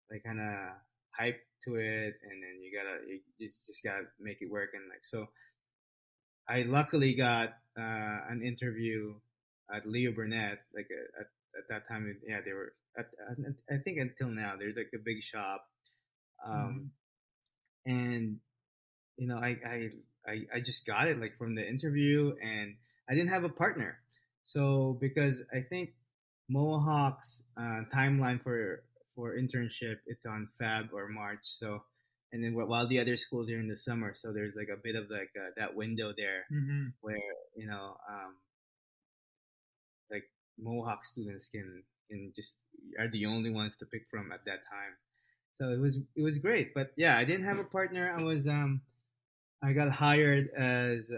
Speaker 2: like kind of hype to it, and then you just gotta make it work. And like so, I luckily got an interview at Leo Burnett. Like at that time, yeah, they were. I think until now, they're like a big shop, um,
Speaker 1: Mhm.
Speaker 2: and I just got it like from the interview, and I didn't have a partner. So because I think Mohawk's timeline for internship, it's on Feb or March. So and then while the other schools are in the summer, so there's like a bit of like that window there
Speaker 1: Mhm.
Speaker 2: where you know um, like Mohawk students can just are the only ones to pick from at that time. So it was great, but yeah, I didn't have a partner. I got hired as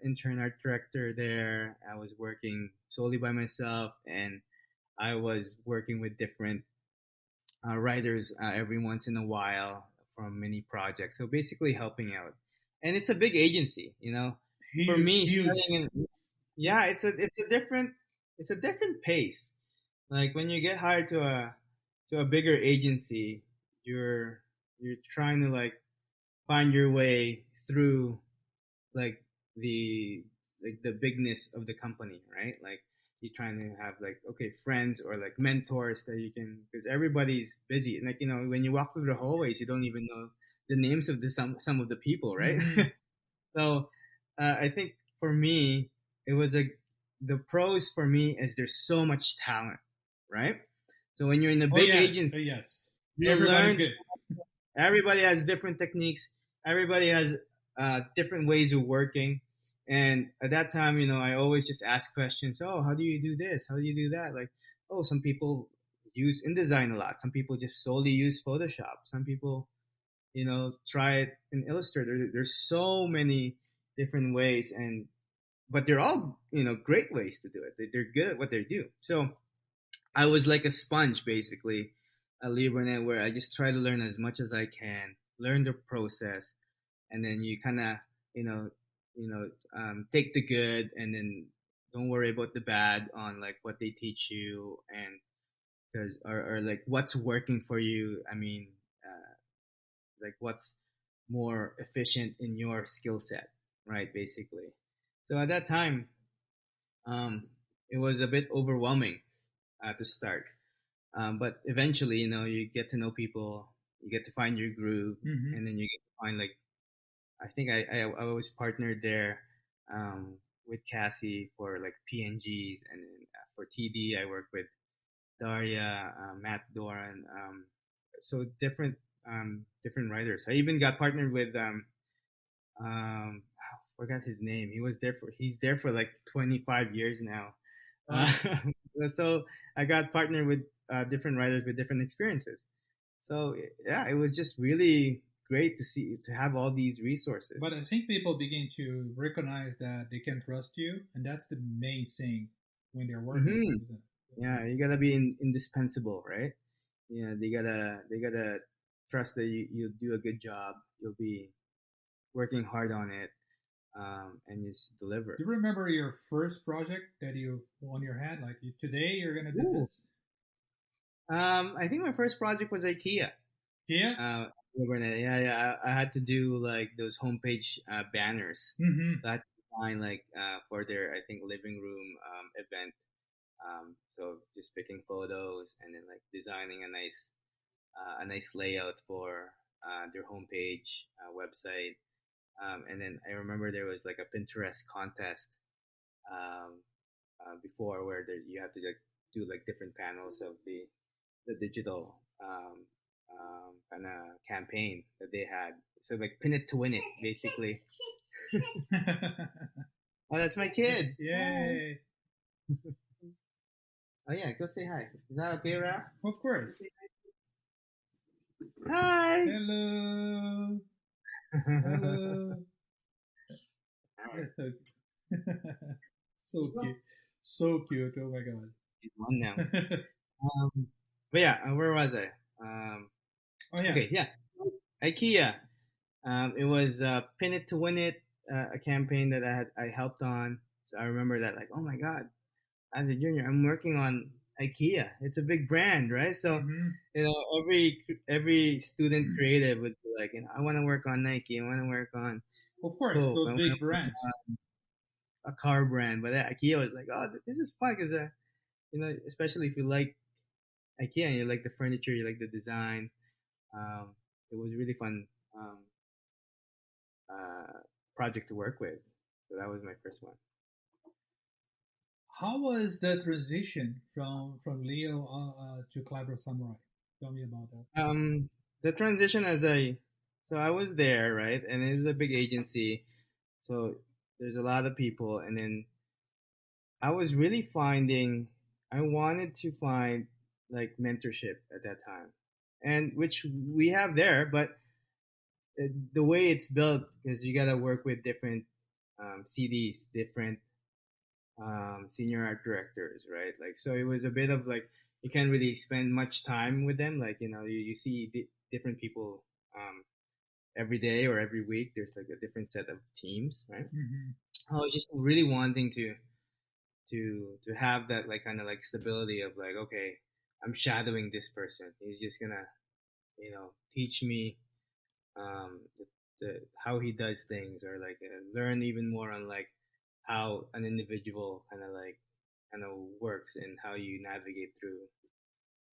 Speaker 2: intern art director there. I was working solely by myself, and I was working with different writers every once in a while from many projects. So basically helping out. And it's a big agency. For
Speaker 1: Huge,
Speaker 2: me,
Speaker 1: huge.
Speaker 2: starting in yeah, it's a different pace. Like when you get hired to a bigger agency, you're trying to like find your way through like the the bigness of the company, right? Like you're trying to have like okay friends or like mentors that you can because everybody's busy and like when you walk through the hallways you don't even know the names of some of the people, right?
Speaker 1: Mhm.
Speaker 2: So I think for me, it was the pros for me is there's so much talent, right? So when you're in a
Speaker 1: Oh
Speaker 2: big
Speaker 1: yes,
Speaker 2: agency,
Speaker 1: yes.
Speaker 2: you
Speaker 1: Everybody's
Speaker 2: learn.
Speaker 1: good.
Speaker 2: Everybody has different techniques. Everybody has different ways of working. And at that time, I always just ask questions. Oh, how do you do this? How do you do that? Like, oh, some people use InDesign a lot. Some people just solely use Photoshop. Some people, try it in Illustrator. There's so many different ways, and but they're all great ways to do it. They're good at what they do. So I was like a sponge basically at Leo Burnett, where I just try to learn as much as I can, learn the process, and then you kind of you know take the good, and then don't worry about the bad on like what they teach you, and because or like what's working for you. I mean, like what's more efficient in your skill set, right? Basically. So at that time, um, it was a bit overwhelming to start. But eventually, you get to know people, you get to find your groove,
Speaker 1: Hmm.
Speaker 2: and then you get to find like I think I was partnered there with Cassie for like PNGs, and then for TD I worked with Daria, Matt Doran, so different writers. I even got partnered with I forgot his name. He's there for like 25 years now. Uh,
Speaker 1: Wow.
Speaker 2: so I got partnered with different writers with different experiences. So yeah, it was just really great to have all these
Speaker 1: But
Speaker 2: resources.
Speaker 1: I think people begin to recognize that they can trust you, and that's the main thing when they're working with
Speaker 2: Hmm.
Speaker 1: you, isn't it?
Speaker 2: Yeah, you gotta be indispensable, right? Yeah, they gotta trust that you'll do a good job. You'll be working hard on it, and just
Speaker 1: Do
Speaker 2: deliver.
Speaker 1: you remember your first project that you on your head? Like today, you're gonna do
Speaker 2: Ooh.
Speaker 1: this.
Speaker 2: I think my first project was IKEA.
Speaker 1: Yeah.
Speaker 2: Yeah, yeah. I had to do like those homepage banners.
Speaker 1: Mm-hmm.
Speaker 2: So I had to design like for their I think living room event. So just picking photos and then like designing a nice layout for their homepage website. And then I remember there was like a Pinterest contest um, before where you have to like do like different panels of the digital kind of campaign that they had. So like pin it to win it, basically. Oh, that's my kid. Hi.
Speaker 1: Yay!
Speaker 2: Oh yeah, go say hi. Is that okay, Ralph?
Speaker 1: Of
Speaker 2: Go
Speaker 1: course.
Speaker 2: say hi. Hi.
Speaker 1: Hello. Hello.
Speaker 2: Alright,
Speaker 1: So cute. So cute. Oh my
Speaker 2: he's one now.
Speaker 1: god.
Speaker 2: Um, but yeah, where was I? Um,
Speaker 1: Oh yeah.
Speaker 2: okay, yeah, IKEA. It was pin it to win it, a campaign that I helped on. So I remember that like, oh my god, as a junior, I'm working on IKEA. It's a big brand, right? So,
Speaker 1: Mm-hmm.
Speaker 2: every student creative would be like, I want to work on Nike. I want to work on
Speaker 1: Of course,
Speaker 2: Coke.
Speaker 1: those
Speaker 2: I want to
Speaker 1: big
Speaker 2: work
Speaker 1: brands.
Speaker 2: on a car brand. But IKEA was like, oh, this is fun because especially if you like IKEA and you like the furniture, you like the design. Um, it was really fun um, uh, project to work with. So that was my first one.
Speaker 1: How was the transition from Leo to Clever Samurai? Tell me about that.
Speaker 2: The transition so I was there, right? And it is a big agency. So there's a lot of people. And then I was really I wanted to find like mentorship at that time. And which we have there, but the way it's built, because you got to work with different CDs, different senior art directors, right? Like, so it was a bit of like, you can't really spend much time with them. Like, you see different people um, every day or every week. There's like a different set of teams, right?
Speaker 1: Mm-hmm.
Speaker 2: I was just really wanting to have that like kind of like stability of like, okay, I'm shadowing this person. He's just gonna, teach me how he does things, or like learn even more on like how an individual kind of works and how you navigate through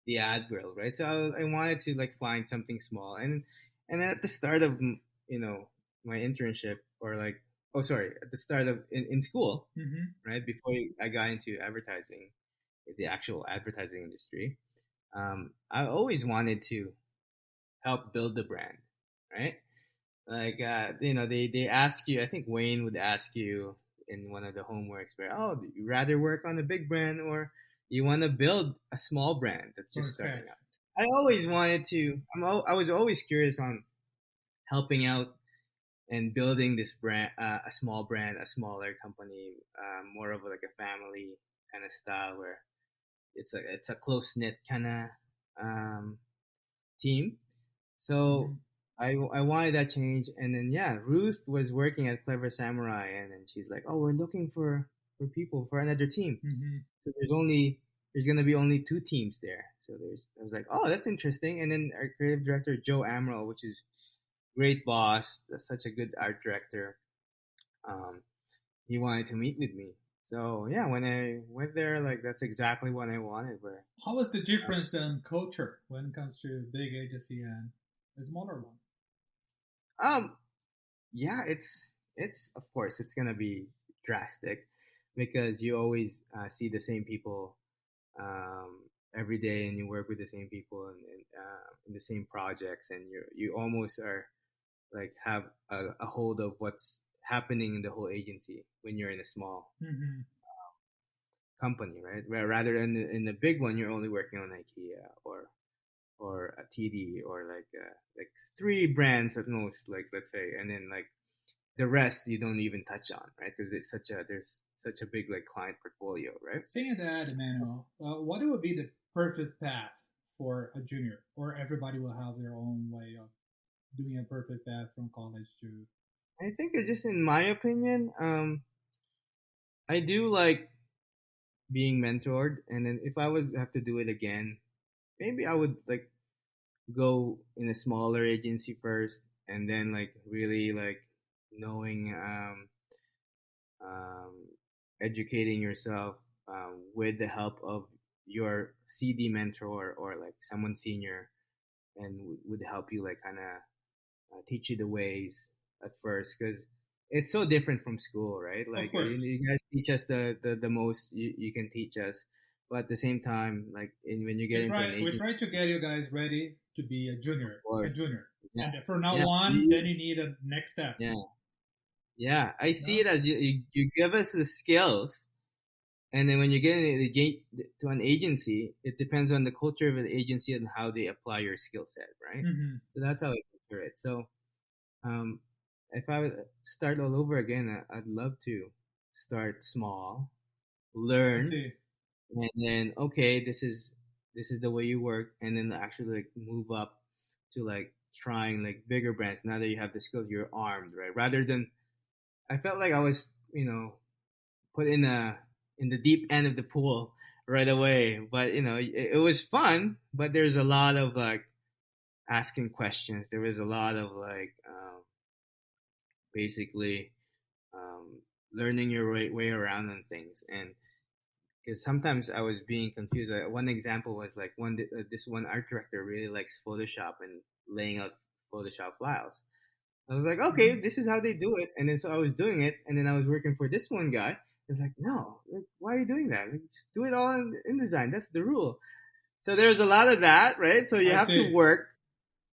Speaker 2: the ad world, right? So I wanted to like find something small, and at the start of my internship, or like oh sorry, at the start of in school,
Speaker 1: Mm-hmm.
Speaker 2: right before I got into advertising, the actual advertising industry. I always wanted to help build the brand, right? Like they ask you. I think Wayne would ask you in one of the homeworks where, oh, do you rather work on a big brand or you want to build a small brand that's
Speaker 1: From
Speaker 2: just
Speaker 1: scratch.
Speaker 2: starting out? I always wanted to. I was always curious on helping out and building this brand, a small brand, a smaller company, more of like a family kind of style where it's a close knit kind of um, team.
Speaker 1: Mm-hmm.
Speaker 2: So I wanted that change, and then yeah, Ruth was working at Clever Samurai, and then she's like, "Oh, we're looking for people for another team."
Speaker 1: Mm-hmm.
Speaker 2: So there's gonna be only two teams there. So I was like, "Oh, that's interesting." And then our creative director Joe Amaral, which is great boss, that's such a good art director. Um, he wanted to meet with me. So yeah, when I went there, like that's exactly what I wanted. Where
Speaker 1: How was the difference in culture when it comes to big agency and a smaller one?
Speaker 2: um yeah, it's of course it's gonna be drastic because you always see the same people um, every day, and you work with the same people and in the same projects, and you almost are like have a hold of what's happening in the whole agency when you're in a small
Speaker 1: Mm-hmm.
Speaker 2: company, right? Where rather than in the big one, you're only working on IKEA or a TD or like three brands at most, like let's say, and then like the rest you don't even touch on, right? Because there's such a big like client portfolio, right?
Speaker 1: Saying that, Emmanuel, what would be the perfect path for a junior, or everybody will have their own way of doing a perfect path from college to?
Speaker 2: I think it's just in my opinion, I do like being mentored, and then if I was have to do it again, maybe I would like go in a smaller agency first, and then like really like knowing um, educating yourself with the help of your CD mentor or like someone senior, and would help you like kind of teach you the ways at first because it's so different from school, right?
Speaker 1: Of
Speaker 2: Like
Speaker 1: course,
Speaker 2: you guys teach us the most you can teach us, but at the same time, like when you get into an
Speaker 1: we
Speaker 2: agency,
Speaker 1: try to get you guys ready to be
Speaker 2: or
Speaker 1: a junior,
Speaker 2: yeah,
Speaker 1: and from now
Speaker 2: yeah,
Speaker 1: on, then you need a next step.
Speaker 2: yeah, yeah. I see
Speaker 1: No,
Speaker 2: it as you give us the skills, and then when you get to an agency, it depends on the culture of the agency and how they apply your skill set, right?
Speaker 1: mm-hmm.
Speaker 2: So that's how I picture it. So um, if I would start all over again, I'd love to start small,
Speaker 1: I
Speaker 2: learn,
Speaker 1: see.
Speaker 2: and then okay, this is the way you work, and then actually like move up to like trying like bigger brands. Now that you have the skills, you're armed, right? Rather than I felt like I was, put in the deep end of the pool right away. But it was fun. But there's a lot of like asking questions. There was a lot of like basically um, learning your way around on things. And because sometimes I was being confused. One example was like this one art director really likes Photoshop and laying out Photoshop files. I was like, okay,
Speaker 1: Mm-hmm.
Speaker 2: this is how they do it. And then so I was doing it, and then I was working for this one guy. It's like, no, like, why are you doing that? Like, just do it all in InDesign. That's the rule. So there's a lot of that, right? So you
Speaker 1: I
Speaker 2: have to
Speaker 1: see.
Speaker 2: work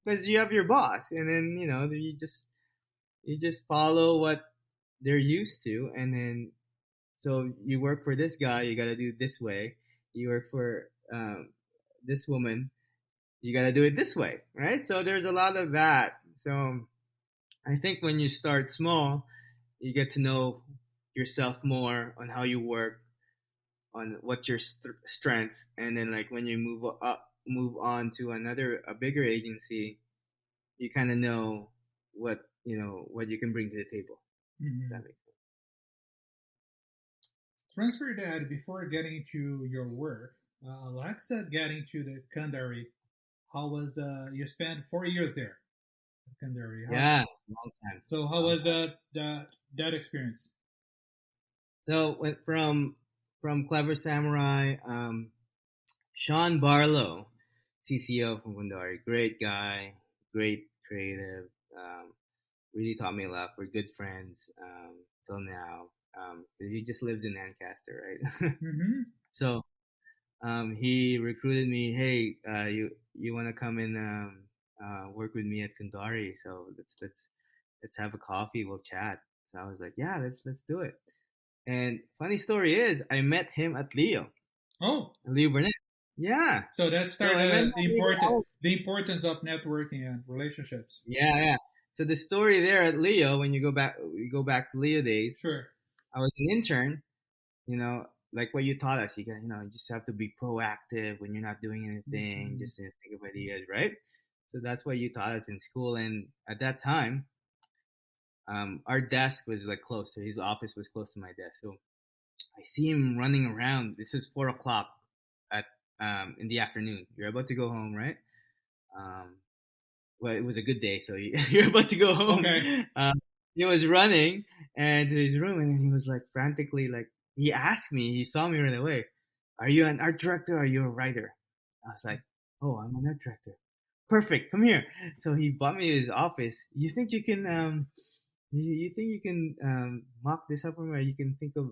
Speaker 2: because you have your boss, and then you just follow what they're used to, and then so you work for this guy, you got to do it this way. You work for this woman, you got to do it this way, right? So there's a lot of that. So I think when you start small, you get to know yourself more on how you work, on what's your strengths, and then like when you move on to a bigger agency, you kind of know what you can bring to the table. If
Speaker 1: Mm-hmm.
Speaker 2: that makes
Speaker 1: Transfer that before getting to your work. Let's get into the Kandari. How was you spent 4 years there, at Kandari?
Speaker 2: sense.
Speaker 1: How
Speaker 2: Yeah, it's a long time,
Speaker 1: so? How
Speaker 2: long
Speaker 1: was
Speaker 2: time.
Speaker 1: that experience?
Speaker 2: So went from Clever Samurai, Sean Barlow, CCO from Gundari, great guy, great creative. Um, really taught me a lot. We're good friends till now. He just lives in Lancaster, right?
Speaker 1: Mm-hmm.
Speaker 2: So he recruited me. Hey, you want to come and work with me at Kandari? So let's have a coffee. We'll chat. So I was like, yeah, let's do it. And funny story is, I met him at
Speaker 1: Oh,
Speaker 2: Leo Burnett. Yeah.
Speaker 1: so that
Speaker 2: So I met him
Speaker 1: started
Speaker 2: at Leo.
Speaker 1: the importance of networking and relationships.
Speaker 2: Yeah, yeah. So the story there at Leo, when we go back to Leo days.
Speaker 1: Sure.
Speaker 2: I was an intern. You know, like what you taught us. You just have to be proactive when you're not doing anything.
Speaker 1: Mm-hmm.
Speaker 2: Just think of ideas, right? So that's what you taught us in school. And at that time, our desk was like close to his office was close to my desk. So I see him running around. This is 4 o'clock at in the afternoon. You're about to go home, right? Um, well, it was a good day, so you're about to go home.
Speaker 1: Okay.
Speaker 2: He was running and to his room, and then he was like frantically, like he asked me. He saw me right away. Are you an art director? Or are you a writer? I was like, oh, I'm an art director. Perfect. Come here. So he brought me to his office. You think you can you think you can mock this up for me? Or you can think of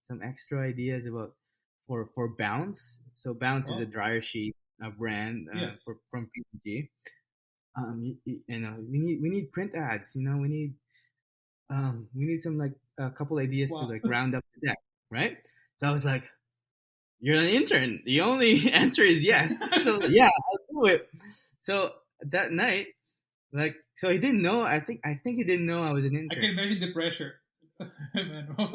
Speaker 2: some extra ideas about for Bounce. So Bounce is a
Speaker 1: Oh,
Speaker 2: dryer sheet, a brand
Speaker 1: yes.
Speaker 2: from PPG. We need print ads. We need some like a couple ideas to
Speaker 1: Wow.
Speaker 2: like round up the deck, right? So I was like, "You're an intern. The only answer is yes." So yeah, I'll do it. So that night, like, so he didn't know. I think he didn't know I was an
Speaker 1: I can
Speaker 2: intern.
Speaker 1: imagine the pressure.
Speaker 2: I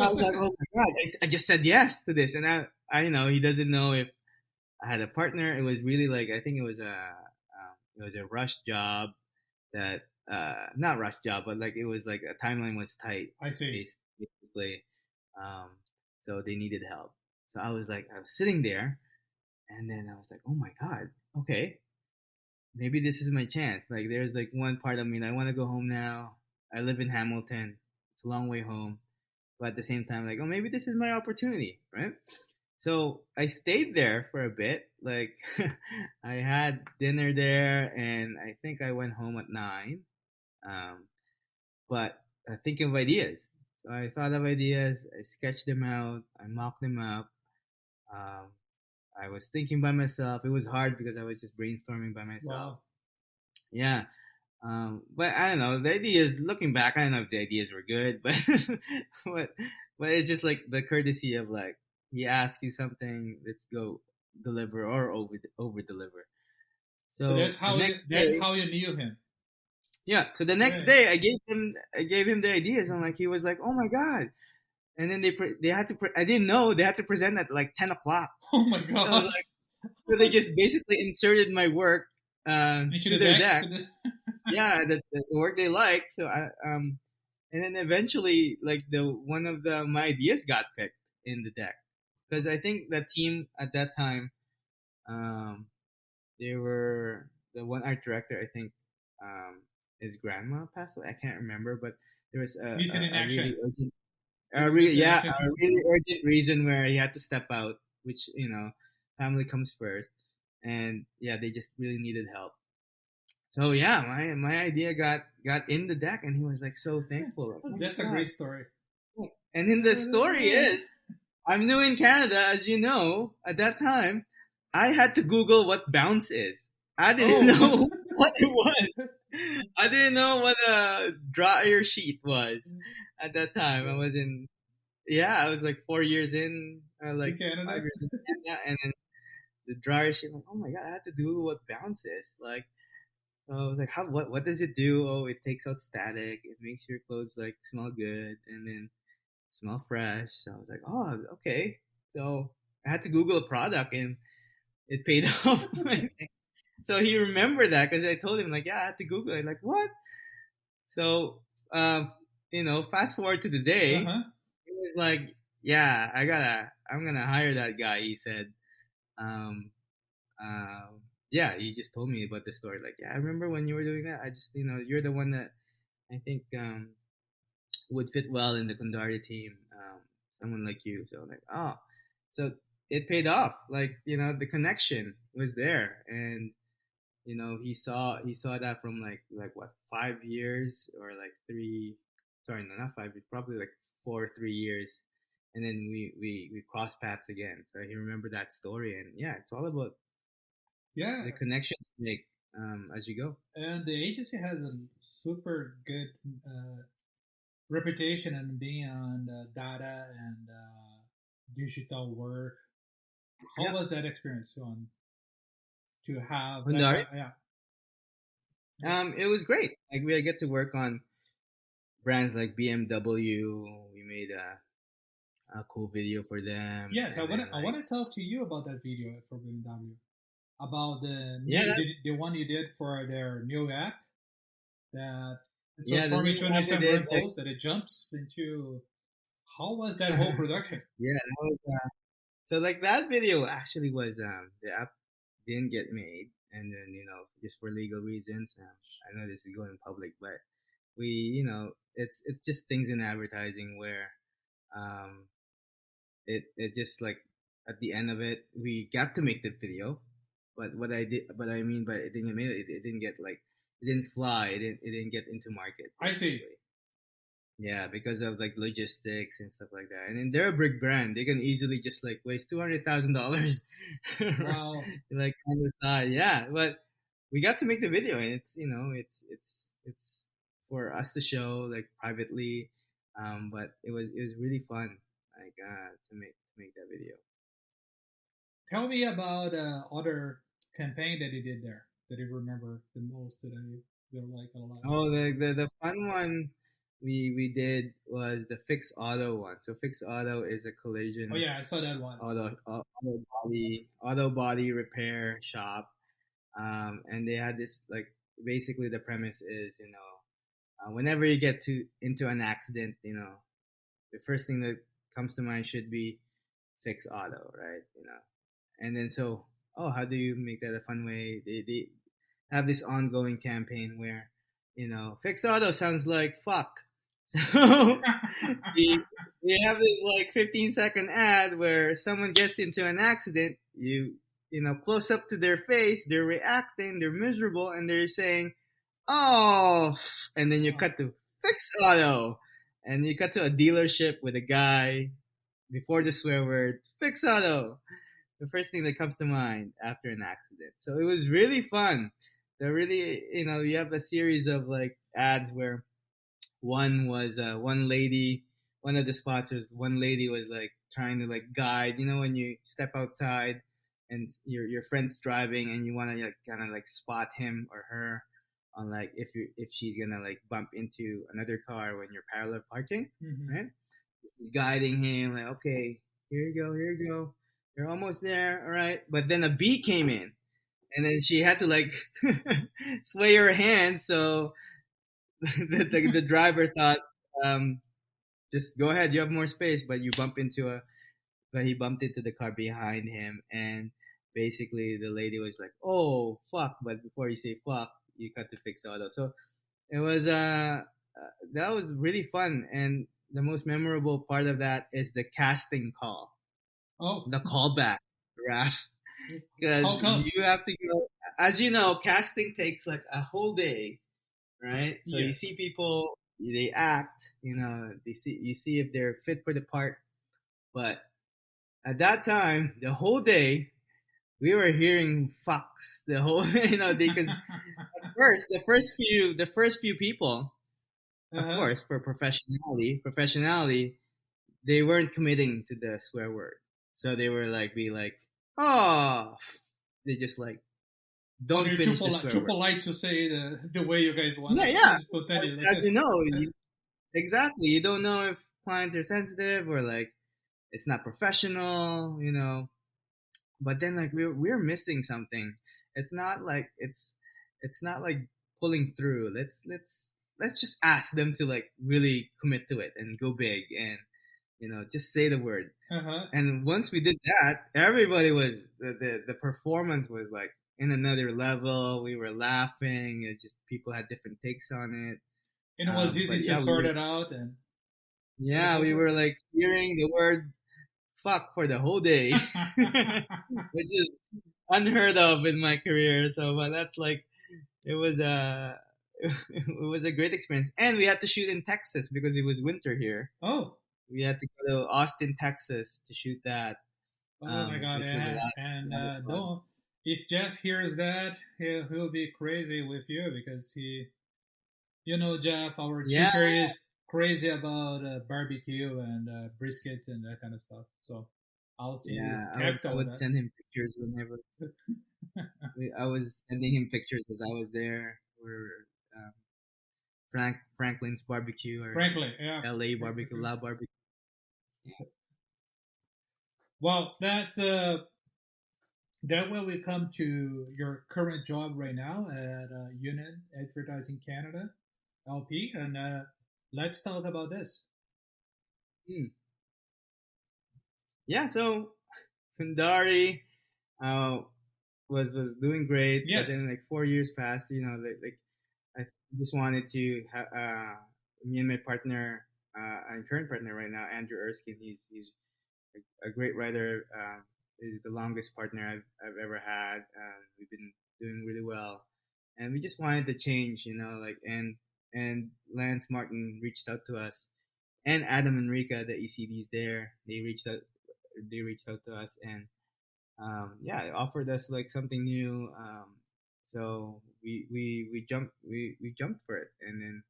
Speaker 2: was like,
Speaker 1: Emmanuel.
Speaker 2: "Oh my god!" I just said yes to this, and he doesn't know if I had a partner. It was really like I think it was a rush job that not rush job, but like it was like a timeline was tight,
Speaker 1: I see.
Speaker 2: basically. Um, so they needed help. So I was sitting there, and then I was like, oh my god, okay, maybe this is my chance. Like there's like one part of me that I want to go home now. I live in Hamilton. It's a long way home, but at the same time, like, oh, maybe this is my opportunity, right? So I stayed there for a bit. Like I had dinner there, and I think I went home at 9. Um, but thinking of ideas. So I thought of ideas, I sketched them out, I mocked them up. Um, I was thinking by myself. It was hard because I was just brainstorming by myself.
Speaker 1: Wow.
Speaker 2: Yeah. But I don't know. The ideas, looking back, I don't know if the ideas were good, but but but it's just like the courtesy of like he asks you something, let's go deliver or over deliver.
Speaker 1: So
Speaker 2: So the next
Speaker 1: that's
Speaker 2: day,
Speaker 1: how you knew him.
Speaker 2: yeah. So the next
Speaker 1: Okay.
Speaker 2: day, I gave him the ideas, and like he was like, "Oh my god!" And then they had to. I didn't know they had to present at like 10 o'clock.
Speaker 1: Oh my
Speaker 2: So I was
Speaker 1: god.
Speaker 2: like, so they just basically inserted my work
Speaker 1: Into
Speaker 2: to
Speaker 1: the
Speaker 2: their
Speaker 1: deck.
Speaker 2: deck. Yeah, the work they like. So and then eventually, like the one of the my ideas got picked in the deck because I think the team at that time, um, they were the one art director. I think his grandma passed away. I can't remember, but there was
Speaker 1: Missing in
Speaker 2: a really
Speaker 1: action.
Speaker 2: urgent,
Speaker 1: He was missing in
Speaker 2: a
Speaker 1: action.
Speaker 2: really urgent reason where he had to step out, which family comes first, and yeah, they just really needed help. So yeah, my idea got in the deck, and he was like so thankful. Like, oh
Speaker 1: That's a
Speaker 2: my god!
Speaker 1: great story.
Speaker 2: And then the story is, I'm new in Canada, as you know. At that time, I had to Google what bounce is. I didn't
Speaker 1: Oh.
Speaker 2: know what it was. I didn't know what a dryer sheet was at that time. I was like 4 years in,
Speaker 1: In
Speaker 2: like
Speaker 1: Canada.
Speaker 2: 5 years in Canada, and then the dryer sheet. Like, oh my god, I had to Google what bounce is. Like, I was like, what does it do? Oh, it takes out static. It makes your clothes like smell good, and then smell fresh. So I was like, oh, okay. So I had to Google a product, and it paid off. So he remembered that because I told him like, yeah, I had to Google it. Like what? So fast forward to the day,
Speaker 1: Uh huh.
Speaker 2: he was like, yeah, I'm gonna hire that guy. He said, um, yeah, he just told me about the story. Like, yeah, I remember when you were doing that. I just, you're the one that I think would fit well in the Kundari team. Someone like you. So like, oh, so it paid off. Like, the connection was there, and he saw that from like what 5 years or like three, sorry, no, not 5, probably like 4 3 years, and then we crossed paths again. So he remembered that story, and yeah, it's all about
Speaker 1: Yeah,
Speaker 2: the connections you make as you go.
Speaker 1: and the agency has a super good uh, reputation in being on data and digital work. How
Speaker 2: Yeah,
Speaker 1: was that experience on to have
Speaker 2: Hundari.
Speaker 1: yeah,
Speaker 2: It was great. Like we get to work on brands like BMW. We made a cool video for them,
Speaker 1: yes,
Speaker 2: and then
Speaker 1: I
Speaker 2: like
Speaker 1: want to talk to you about that video for BMW, about
Speaker 2: yeah,
Speaker 1: the one you did for their new app that it
Speaker 2: the
Speaker 1: transformed
Speaker 2: new
Speaker 1: into an
Speaker 2: app we
Speaker 1: Instagram
Speaker 2: did. Like,
Speaker 1: post that it jumps into. How was that whole production?
Speaker 2: yeah, that was, so like that video actually was the app didn't get made, and then just for legal reasons. I know this is going public, but we it's just things in advertising where um it just like at the end of it we got to make the video, but what I mean by it didn't make it didn't get like it didn't fly, it didn't get into market
Speaker 1: I see.
Speaker 2: basically. Yeah, because of like logistics and stuff like that. And then they're a big brand. They can easily just like waste $200,000
Speaker 1: Wow.
Speaker 2: like on the side. Yeah, but we got to make the video, and it's it's for us to show like privately. But it was really fun, like to make that video.
Speaker 1: Tell me about other campaign that you did there that you remember the most that you like a lot.
Speaker 2: Oh, the fun one we did was the Fix Auto one. So Fix Auto is a
Speaker 1: Oh
Speaker 2: collision
Speaker 1: yeah, I saw that one.
Speaker 2: auto body repair shop. And they had this like basically the premise is whenever you get to into an accident, the first thing that comes to mind should be Fix Auto, right? And then so how do you make that a fun way? They have this ongoing campaign where Fix Auto sounds like fuck. So we we have this like 15-second ad where someone gets into an accident. You close up to their face, they're reacting, they're miserable, and they're saying, "Oh," and then you cut to Fix Auto, and you cut to a dealership with a guy before the swear word Fix Auto. The first thing that comes to mind after an accident. So it was really fun. They're really, you have a series of like ads where one was one lady, one of the sponsors, one lady was like trying to like guide. When you step outside and your friend's driving and you want to like kind of like spot him or her on like if she's gonna like bump into another car when you're parallel parking,
Speaker 1: Mm-hmm.
Speaker 2: right? He's guiding him like, okay, here you go, you're almost there, all right. But then a bee came in, and then she had to like sway her hand, so the driver thought, um, just go ahead, you have more space, but he bumped into the car behind him, and basically the lady was like, oh fuck, but before you say fuck, you cut to Fix Auto. So it was that was really fun, and the most memorable part of that is the casting call,
Speaker 1: Oh,
Speaker 2: the callback, Raph, because
Speaker 1: how come?
Speaker 2: you have to go. As you know, casting takes like a whole day, right? So you
Speaker 1: Yes.
Speaker 2: see people, they act, you see if they're fit for the part. But at that time, the whole day, we were hearing fucks the whole, because at first, the first few people, of
Speaker 1: Uh-huh.
Speaker 2: course, for professionality, they weren't committing to the swear word. So they were like, be like, oh, they just like,
Speaker 1: Oh,
Speaker 2: don't
Speaker 1: they're
Speaker 2: finish the swear
Speaker 1: too
Speaker 2: word.
Speaker 1: polite to say the way you guys want
Speaker 2: Yeah,
Speaker 1: it.
Speaker 2: yeah.
Speaker 1: Just spontaneous.
Speaker 2: As you know, exactly. You don't know if clients are sensitive or like it's not professional. But then like we're missing something. It's not like it's not like pulling through. Let's just ask them to like really commit to it and go big and just say the word.
Speaker 1: Uh-huh.
Speaker 2: And once we did that, everybody was the performance was like in another level. We were laughing. It's just people had different takes on it.
Speaker 1: And it was
Speaker 2: But
Speaker 1: easy to
Speaker 2: yeah,
Speaker 1: sort it out and get it
Speaker 2: yeah, we
Speaker 1: over.
Speaker 2: were like hearing the word fuck for the whole day, which is unheard of in my career. So, but that's like it was a it was a great experience, and we had to shoot in Texas because it was winter here.
Speaker 1: Oh,
Speaker 2: We had to go to Austin, Texas, to shoot that,
Speaker 1: oh my God!
Speaker 2: which was
Speaker 1: And
Speaker 2: a lot of fun.
Speaker 1: don't, if Jeff hears that, he'll be crazy with you because Jeff, our
Speaker 2: Yeah,
Speaker 1: tutor is crazy about barbecue and briskets and that kind of stuff. So I'll see
Speaker 2: yeah.
Speaker 1: he's
Speaker 2: I
Speaker 1: skeptical with
Speaker 2: would send him pictures whenever
Speaker 1: that.
Speaker 2: I was sending him pictures as I was there. Or um, Franklin's barbecue or
Speaker 1: Frankly, yeah.
Speaker 2: L.A. barbecue, La barbecue.
Speaker 1: Well, that way we come to your current job right now at Unit Advertising Canada LP, and let's talk about this.
Speaker 2: Hmm. Yeah, so Kundari uh, was doing great, but
Speaker 1: Yes.
Speaker 2: then like 4 years passed. Like I just wanted to me and my partner, and current partner right now, Andrew Erskine. He's a great writer. Is the longest partner I've ever had. We've been doing really well, and we just wanted to change. Like and Lance Martin reached out to us, and Adam and Rika, the ECDs there, they reached out. They reached out to us, and yeah, it offered us like something new. So we jumped for it, and then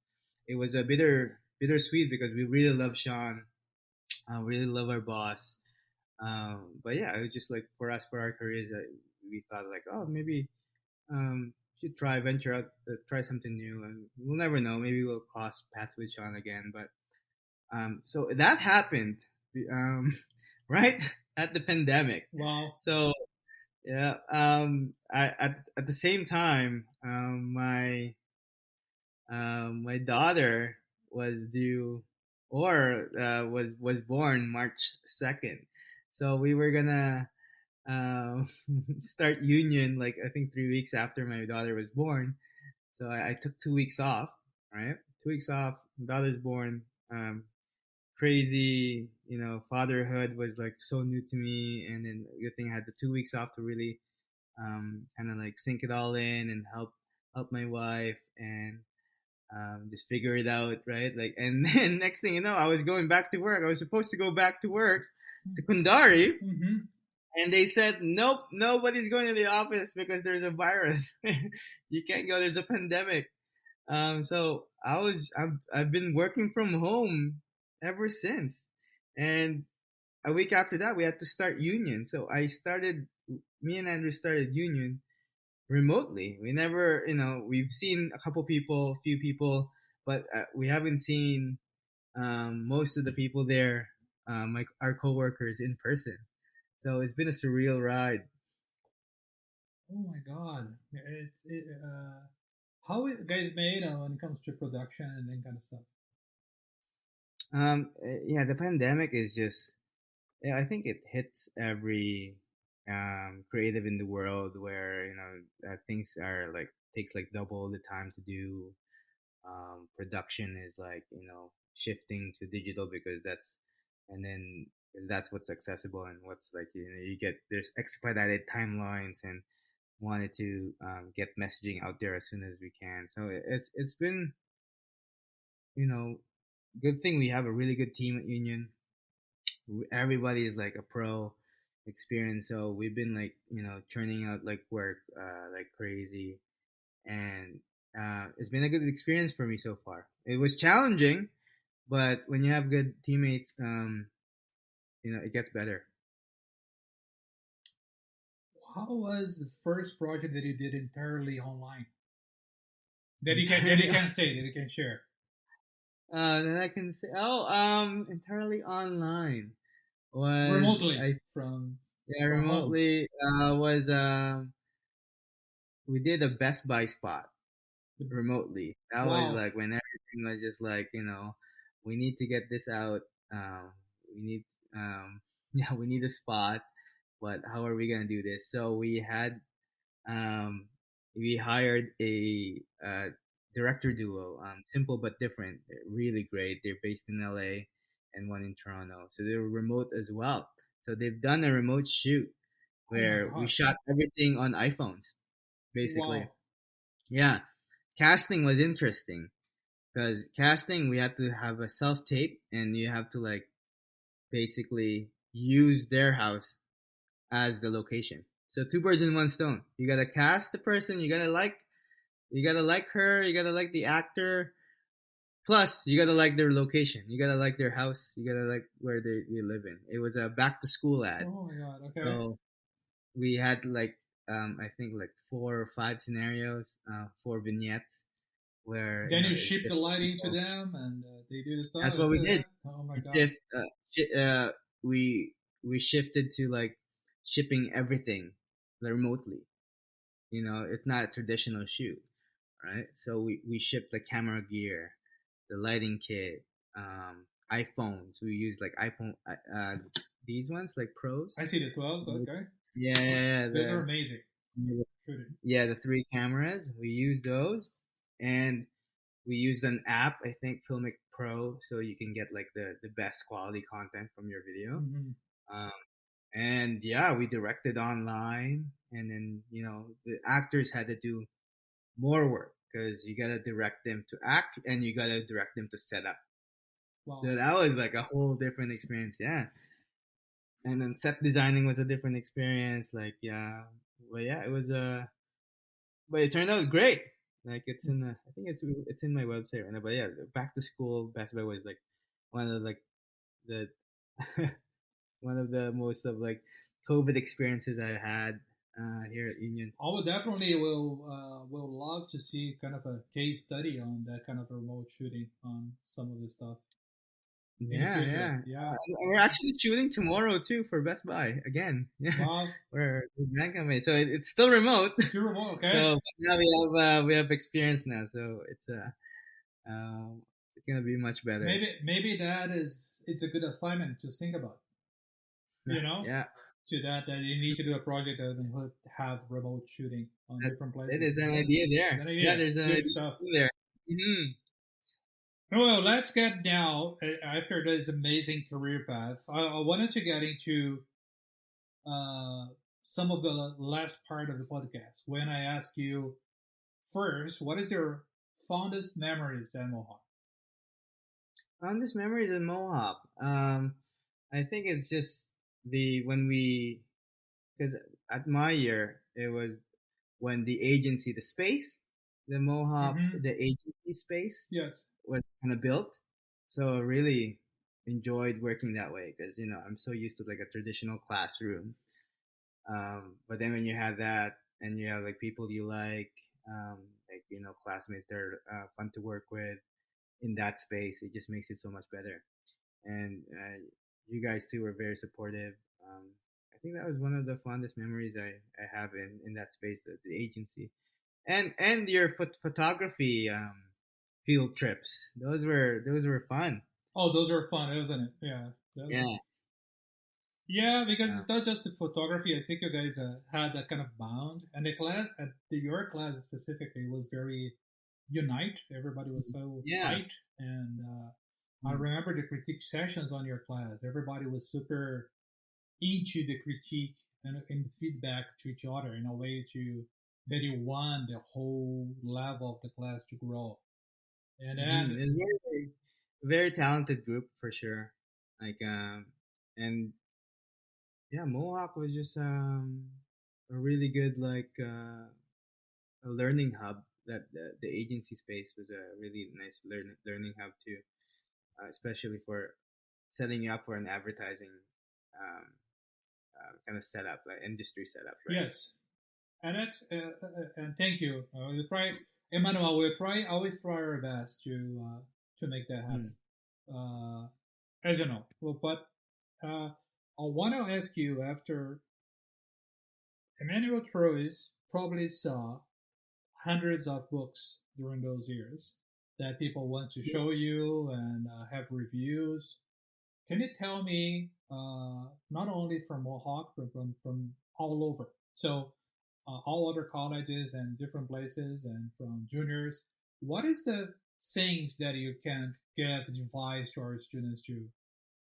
Speaker 2: it was a bittersweet because we really love Sean, really love our boss. But yeah, it was just like for us for our careers that we thought like, oh, maybe should try venture out, try something new, and we'll never know. Maybe we'll cross paths with Sean again. But so that happened, um, right at the pandemic.
Speaker 1: Wow.
Speaker 2: So yeah. At the same time, my daughter was due, or was born March 2nd. So we were gonna uh, start union like I think 3 weeks after my daughter was born. So I took 2 weeks off. Right, 2 weeks off. My daughter's born. Crazy, fatherhood was like so new to me, and then the thing I had the 2 weeks off to really kind of like sink it all in and help my wife and just figure it out, right? Like, and then next thing you know, I was going back to work. I was supposed to go back to work to Kundari,
Speaker 1: Mm-hmm.
Speaker 2: and they said, nope, nobody's going to the office because there's a virus. You can't go. There's a pandemic. So I've been working from home ever since, and a week after that, we had to start union. So me and Andrew started union remotely. We never, we've seen a couple people, few people, but we haven't seen most of the people there, like our coworkers in person. So it's been a surreal ride.
Speaker 1: Oh my God. How it guys made when it comes to production and that kind of stuff.
Speaker 2: Yeah, the pandemic is just, yeah, I think it hits every creative in the world where things are like takes like double the time to do. Production is like shifting to digital because and then that's what's accessible and what's like you get there's expedited timelines and wanted to get messaging out there as soon as we can. So it's been you know good thing we have a really good team at Union. Everybody is like a pro experience, so we've been like churning out like work like crazy, and it's been a good experience for me so far. It was challenging, but when you have good teammates, it gets better.
Speaker 1: How was the first project that you did entirely online? That you
Speaker 2: Entirely,
Speaker 1: can say that you can share
Speaker 2: then I can say, entirely online was
Speaker 1: remotely
Speaker 2: I
Speaker 1: from
Speaker 2: yeah
Speaker 1: home.
Speaker 2: remotely was we did a Best Buy spot remotely. That was
Speaker 1: Wow.
Speaker 2: like when everything was just like we need to get this out. We need yeah, we need a spot, but how are we gonna do this? So um we hired a director duo, simple but different. They're really great. They're based in LA and one in Toronto, so they're remote as well. So they've done a remote shoot
Speaker 1: Oh my
Speaker 2: where we
Speaker 1: god!
Speaker 2: shot everything on iPhones, basically.
Speaker 1: Wow.
Speaker 2: Yeah, casting was interesting because casting we had to have a self tape, and you have to like basically use their house as the location. So two birds in one stone. You gotta cast the person. You gotta like her. You gotta like the actor. Plus, you gotta like their location. You gotta like their house. You gotta like where they live in. It was a back to school ad.
Speaker 1: Oh my god. Okay.
Speaker 2: So we had like I think like 4 or 5 scenarios, 4 vignettes where
Speaker 1: Then you
Speaker 2: it's
Speaker 1: ship the
Speaker 2: different
Speaker 1: lighting to
Speaker 2: people.
Speaker 1: them, and they do the stuff
Speaker 2: That's what we
Speaker 1: after
Speaker 2: did.
Speaker 1: that. Oh my
Speaker 2: We
Speaker 1: god.
Speaker 2: shift we shifted to like shipping everything remotely. It's not a traditional shoot, right? So we shipped the camera gear, the lighting kit, iPhones. We use like iPhone these ones like pros.
Speaker 1: I see the 12s. Okay.
Speaker 2: Yeah, yeah, yeah,
Speaker 1: Those are amazing. Shooting.
Speaker 2: yeah, the 3 cameras. We use those, and we used an app, I think Filmic Pro, so you can get like the best quality content from your video.
Speaker 1: Hmm.
Speaker 2: Um, and yeah, we directed online, and then the actors had to do more work because you gotta direct them to act, and you gotta direct them to set up.
Speaker 1: Wow.
Speaker 2: So that was like a whole different experience, yeah. And then set designing was a different experience, like yeah. But yeah, it was but it turned out great. Like I think it's in my website right now. But yeah, back to school basketball was like one of like the one of the most of like COVID experiences I had here at Union.
Speaker 1: I would definitely will love to see kind of a case study on that kind of remote shooting on some of this stuff in the
Speaker 2: Yeah,
Speaker 1: future.
Speaker 2: yeah.
Speaker 1: Yeah.
Speaker 2: We're actually shooting tomorrow too for Best Buy again. Yeah,
Speaker 1: Wow.
Speaker 2: we're brand company, so it's still remote.
Speaker 1: Too remote. Okay.
Speaker 2: So now we have experience now, so it's gonna be much better.
Speaker 1: Maybe it's a good assignment to think about. You know,
Speaker 2: Yeah,
Speaker 1: that you need to do a project that would have remote shooting on
Speaker 2: that's
Speaker 1: different
Speaker 2: that
Speaker 1: places.
Speaker 2: is an
Speaker 1: Yeah.
Speaker 2: idea there.
Speaker 1: That
Speaker 2: Yeah,
Speaker 1: idea.
Speaker 2: there's an
Speaker 1: Good
Speaker 2: idea
Speaker 1: stuff.
Speaker 2: there. Hmm.
Speaker 1: Well, let's get now after this amazing career path. I wanted to get into uh, some of the last part of the podcast when I ask you first, what is your fondest memories at Mohawk?
Speaker 2: Fondest memories in Mohawk. I think it's just the when we because at my year it was when the agency, the space, the Mohawk,
Speaker 1: Mm-hmm.
Speaker 2: the agency space
Speaker 1: Yes.
Speaker 2: was kind of built. So I really enjoyed working that way because I'm so used to like a traditional classroom. But then when you have that and you have like people you um, like classmates that are fun to work with in that space, it just makes it so much better. And you guys too were very supportive. I think that was one of the fondest memories I have in that space, the agency, and your photography field trips. Those were fun.
Speaker 1: Oh, those are fun, isn't it? Yeah.
Speaker 2: Yeah,
Speaker 1: Yeah, because
Speaker 2: uh,
Speaker 1: it's not just the photography. I think you guys had that kind of bond, and the class your class specifically was very unite. Everybody was so
Speaker 2: yeah,
Speaker 1: tight, and I
Speaker 2: mm,
Speaker 1: remember the critique sessions on your class. Everybody was super into the critique and the feedback to each other in a way to that you want the whole level of the class to grow. And then
Speaker 2: it's very talented group for sure. Like and yeah, Mohawk was just a really good like a learning hub. That the agency space was a really nice learning hub too, especially for setting you up for an advertising um, kind of setup, like industry setup, right?
Speaker 1: yes, and that's and thank you. We try, Emmanuel. We try always try our best to make that happen.
Speaker 2: Mm.
Speaker 1: Uh, as you know, well, but I want to ask you after Emmanuel Torres probably saw hundreds of books during those years that people want to show you and have reviews. Can you tell me, not only from Mohawk, but from all over? So, all other colleges and different places, and from juniors. What is the things that you can give advice to our students to?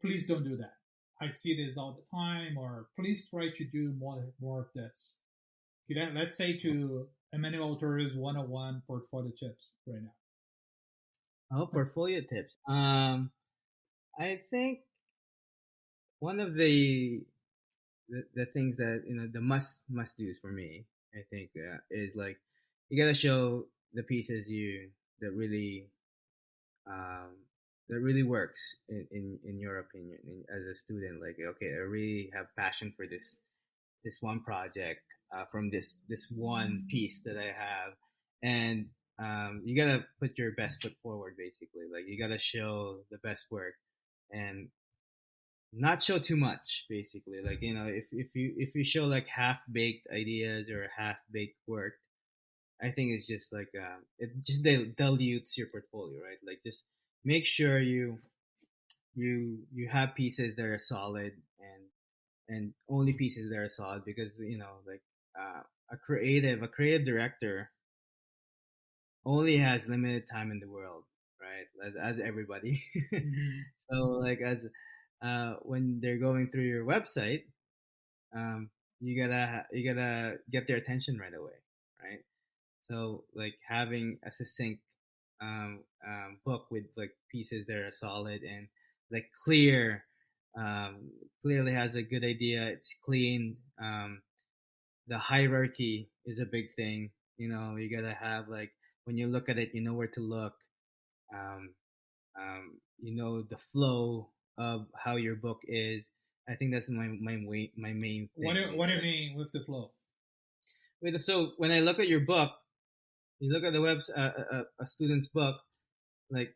Speaker 1: Please don't do that. I see this all the time, or please try to do more of this. Let's say to Emmanuel Torres 101 portfolio tips right now.
Speaker 2: Oh, portfolio tips. I think one of the things that the must do's for me, I think, is like you gotta show the pieces you that really um, that really works in your opinion as a student. Like, okay, I really have passion for this one project, from this one piece that I have, and you gotta put your best foot forward. Basically, like you gotta show the best work and not show too much. Basically, like if you show like half baked ideas or half baked work, I think it's just like it just dilutes your portfolio, right? Like just make sure you have pieces that are solid, and only pieces that are solid, because like uh, a creative director only has limited time in the world, right? As everybody.
Speaker 1: Mm-hmm.
Speaker 2: So like as when they're going through your website, um, you gotta get their attention right away, right? So like having a succinct book with like pieces that are solid and like clear, clearly has a good idea. It's clean. The hierarchy is a big thing. You gotta have like when you look at it, you know where to look. Um, the flow of how your book is. I think that's my main thing
Speaker 1: What
Speaker 2: is
Speaker 1: do you
Speaker 2: like
Speaker 1: mean with the flow?
Speaker 2: so when I look at your book, you look at the webs a student's book, like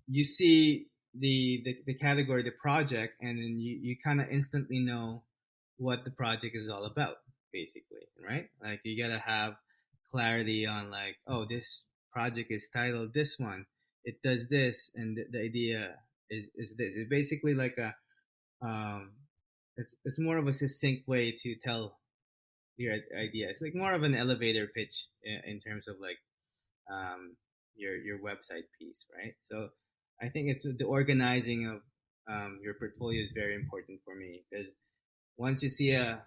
Speaker 2: you see the category, the project, and then you kind of instantly know what the project is all about, basically, right? Like you gotta have clarity on like, oh, this project is titled this one, it does this, and the idea is this. It's basically like a it's more of a succinct way to tell your idea. It's like more of an elevator pitch in terms of like um, your website piece, right? So I think it's the organizing of your portfolio is very important for me, because once you see a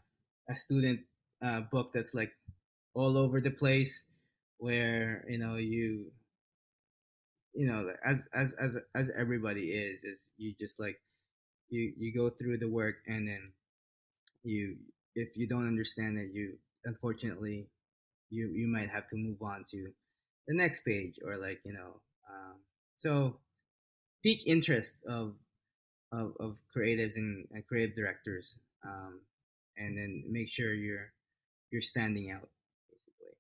Speaker 2: student book that's like all over the place, where as everybody is you just like you go through the work, and then you if you don't understand it, you unfortunately you might have to move on to the next page, or like so peak interest of creatives and creative directors, and then make sure you're standing out, basically.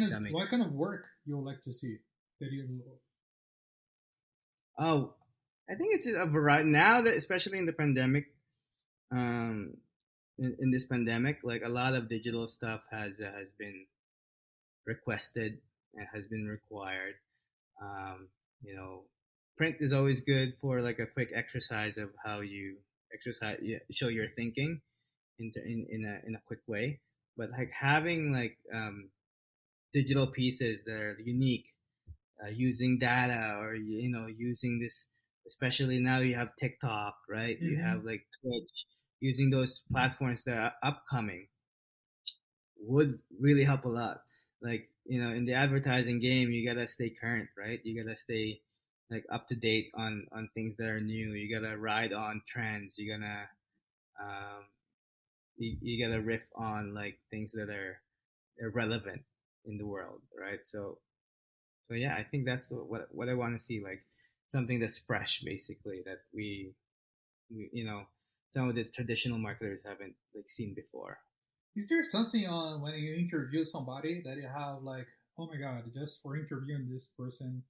Speaker 2: That makes
Speaker 1: What
Speaker 2: sense.
Speaker 1: kind of work you would like to see that you?
Speaker 2: Oh, I think it's just a variety now, that especially in the pandemic. um in this pandemic, like a lot of digital stuff has been requested and has been required. Um, you know, print is always good for like a quick exercise of how you exercise, show your thinking in a quick way. But like having like digital pieces that are unique, using data, or using this, especially now you have TikTok, right? You
Speaker 1: Mm-hmm.
Speaker 2: have like Twitch, using those platforms that are upcoming would really help a lot. Like, in the advertising game, you gotta stay current, right? You gotta stay like up to date on things that are new. You gotta ride on trends. Um, you gotta riff on like things that are relevant in the world, right? So yeah, I think that's what I want to see, like something that's fresh, basically, that we some of the traditional marketers haven't like seen before.
Speaker 1: Is there something on when you interview somebody that you have like, oh my god, just for interviewing this person,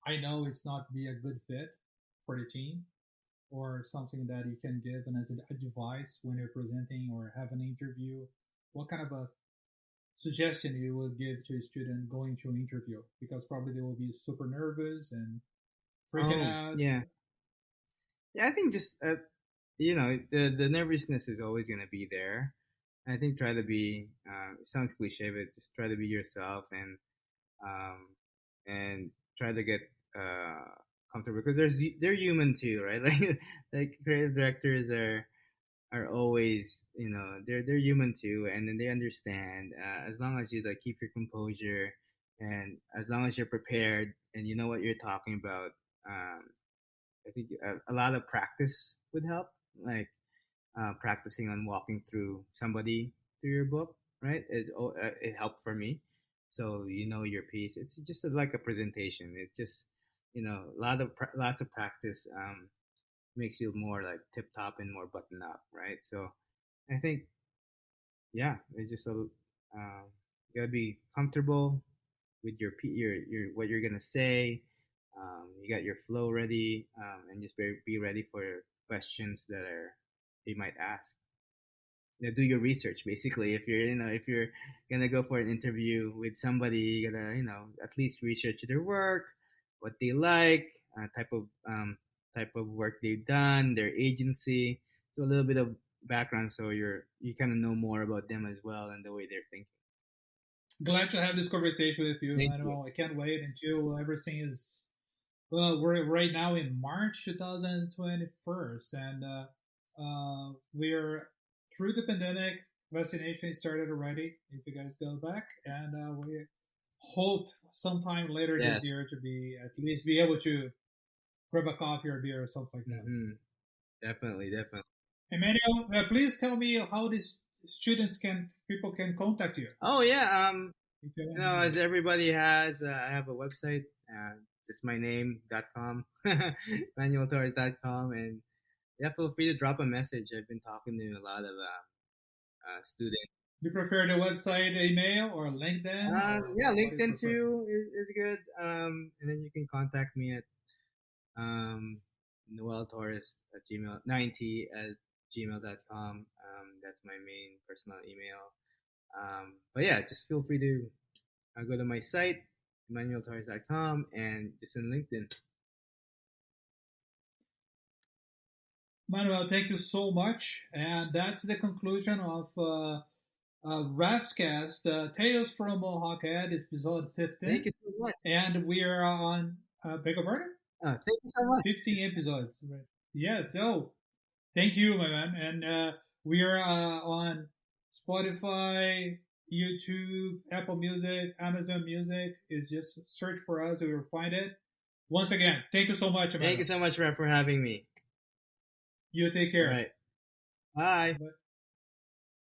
Speaker 1: I know it's not be a good fit for the team, or something that you can give and as an advice when you're presenting or have an interview? What kind of a suggestion you will give to a student going to an interview? Because probably they will be super nervous and freaking
Speaker 2: Oh
Speaker 1: out.
Speaker 2: yeah, yeah. I think just the nervousness is always gonna be there. I think try to be. It sounds cliche, but just try to be yourself, um, and try to get comfortable because they're human too, right? Like creative directors are always, they're human too, and then they understand, as long as you like keep your composure, and as long as you're prepared and you know what you're talking about. um, I think a lot of practice would help, like practicing on walking through somebody through your book, right? It helped for me. So you know your piece. It's just like a presentation. It's just, lots of practice makes you more like tip top and more button up, right? So I think, yeah, it's just you gotta be comfortable with your what you're gonna say. You got your flow ready, and just be ready for questions that are they might ask. Do your research basically. If you're gonna go for an interview with somebody, you gotta at least research their work, what they like, type of work they've done, their agency. So a little bit of background, so you kind of know more about them as well and the way they're thinking.
Speaker 1: Glad to have this conversation with you,
Speaker 2: Thank you.
Speaker 1: Manuel. I can't wait until everything is. Well, we're right now in March 2021, and we're through the pandemic. Vaccination started already. If you guys go back, and we hope sometime later this
Speaker 2: Yes.
Speaker 1: year to be at least be able to grab a coffee or beer or something like that.
Speaker 2: Definitely, definitely.
Speaker 1: Emmanuel, please tell me how these people can contact you.
Speaker 2: Oh yeah.
Speaker 1: If you
Speaker 2: As everybody has, I have a website, just my name.com, manueltorres.com, and yeah, feel free to drop a message. I've been talking to a lot of students.
Speaker 1: you prefer the website, email, or LinkedIn, or
Speaker 2: Yeah,
Speaker 1: what do you
Speaker 2: LinkedIn
Speaker 1: prefer?
Speaker 2: too is good. And then you can contact me at um, Noel Torres at gmail90 at gmail.com. That's my main personal email. But yeah, just feel free to go to my site, emmanueltorres.com, and just in LinkedIn.
Speaker 1: Manuel, thank you so much. And that's the conclusion of Rapscast, Tales from MohawkAd, episode
Speaker 2: Thank
Speaker 1: 15.
Speaker 2: you so much.
Speaker 1: And we are on, beg your pardon?
Speaker 2: Thank you so much.
Speaker 1: 15 episodes. Right. Yeah, so thank you, my man. And we are on Spotify, YouTube, Apple Music, Amazon Music. It's just search for us, we will find it. Once again, thank you so much,
Speaker 2: Thank
Speaker 1: Emmanuel.
Speaker 2: you so much, Rep, for having me.
Speaker 1: You take
Speaker 2: All
Speaker 1: care.
Speaker 2: right. Bye.
Speaker 1: Bye.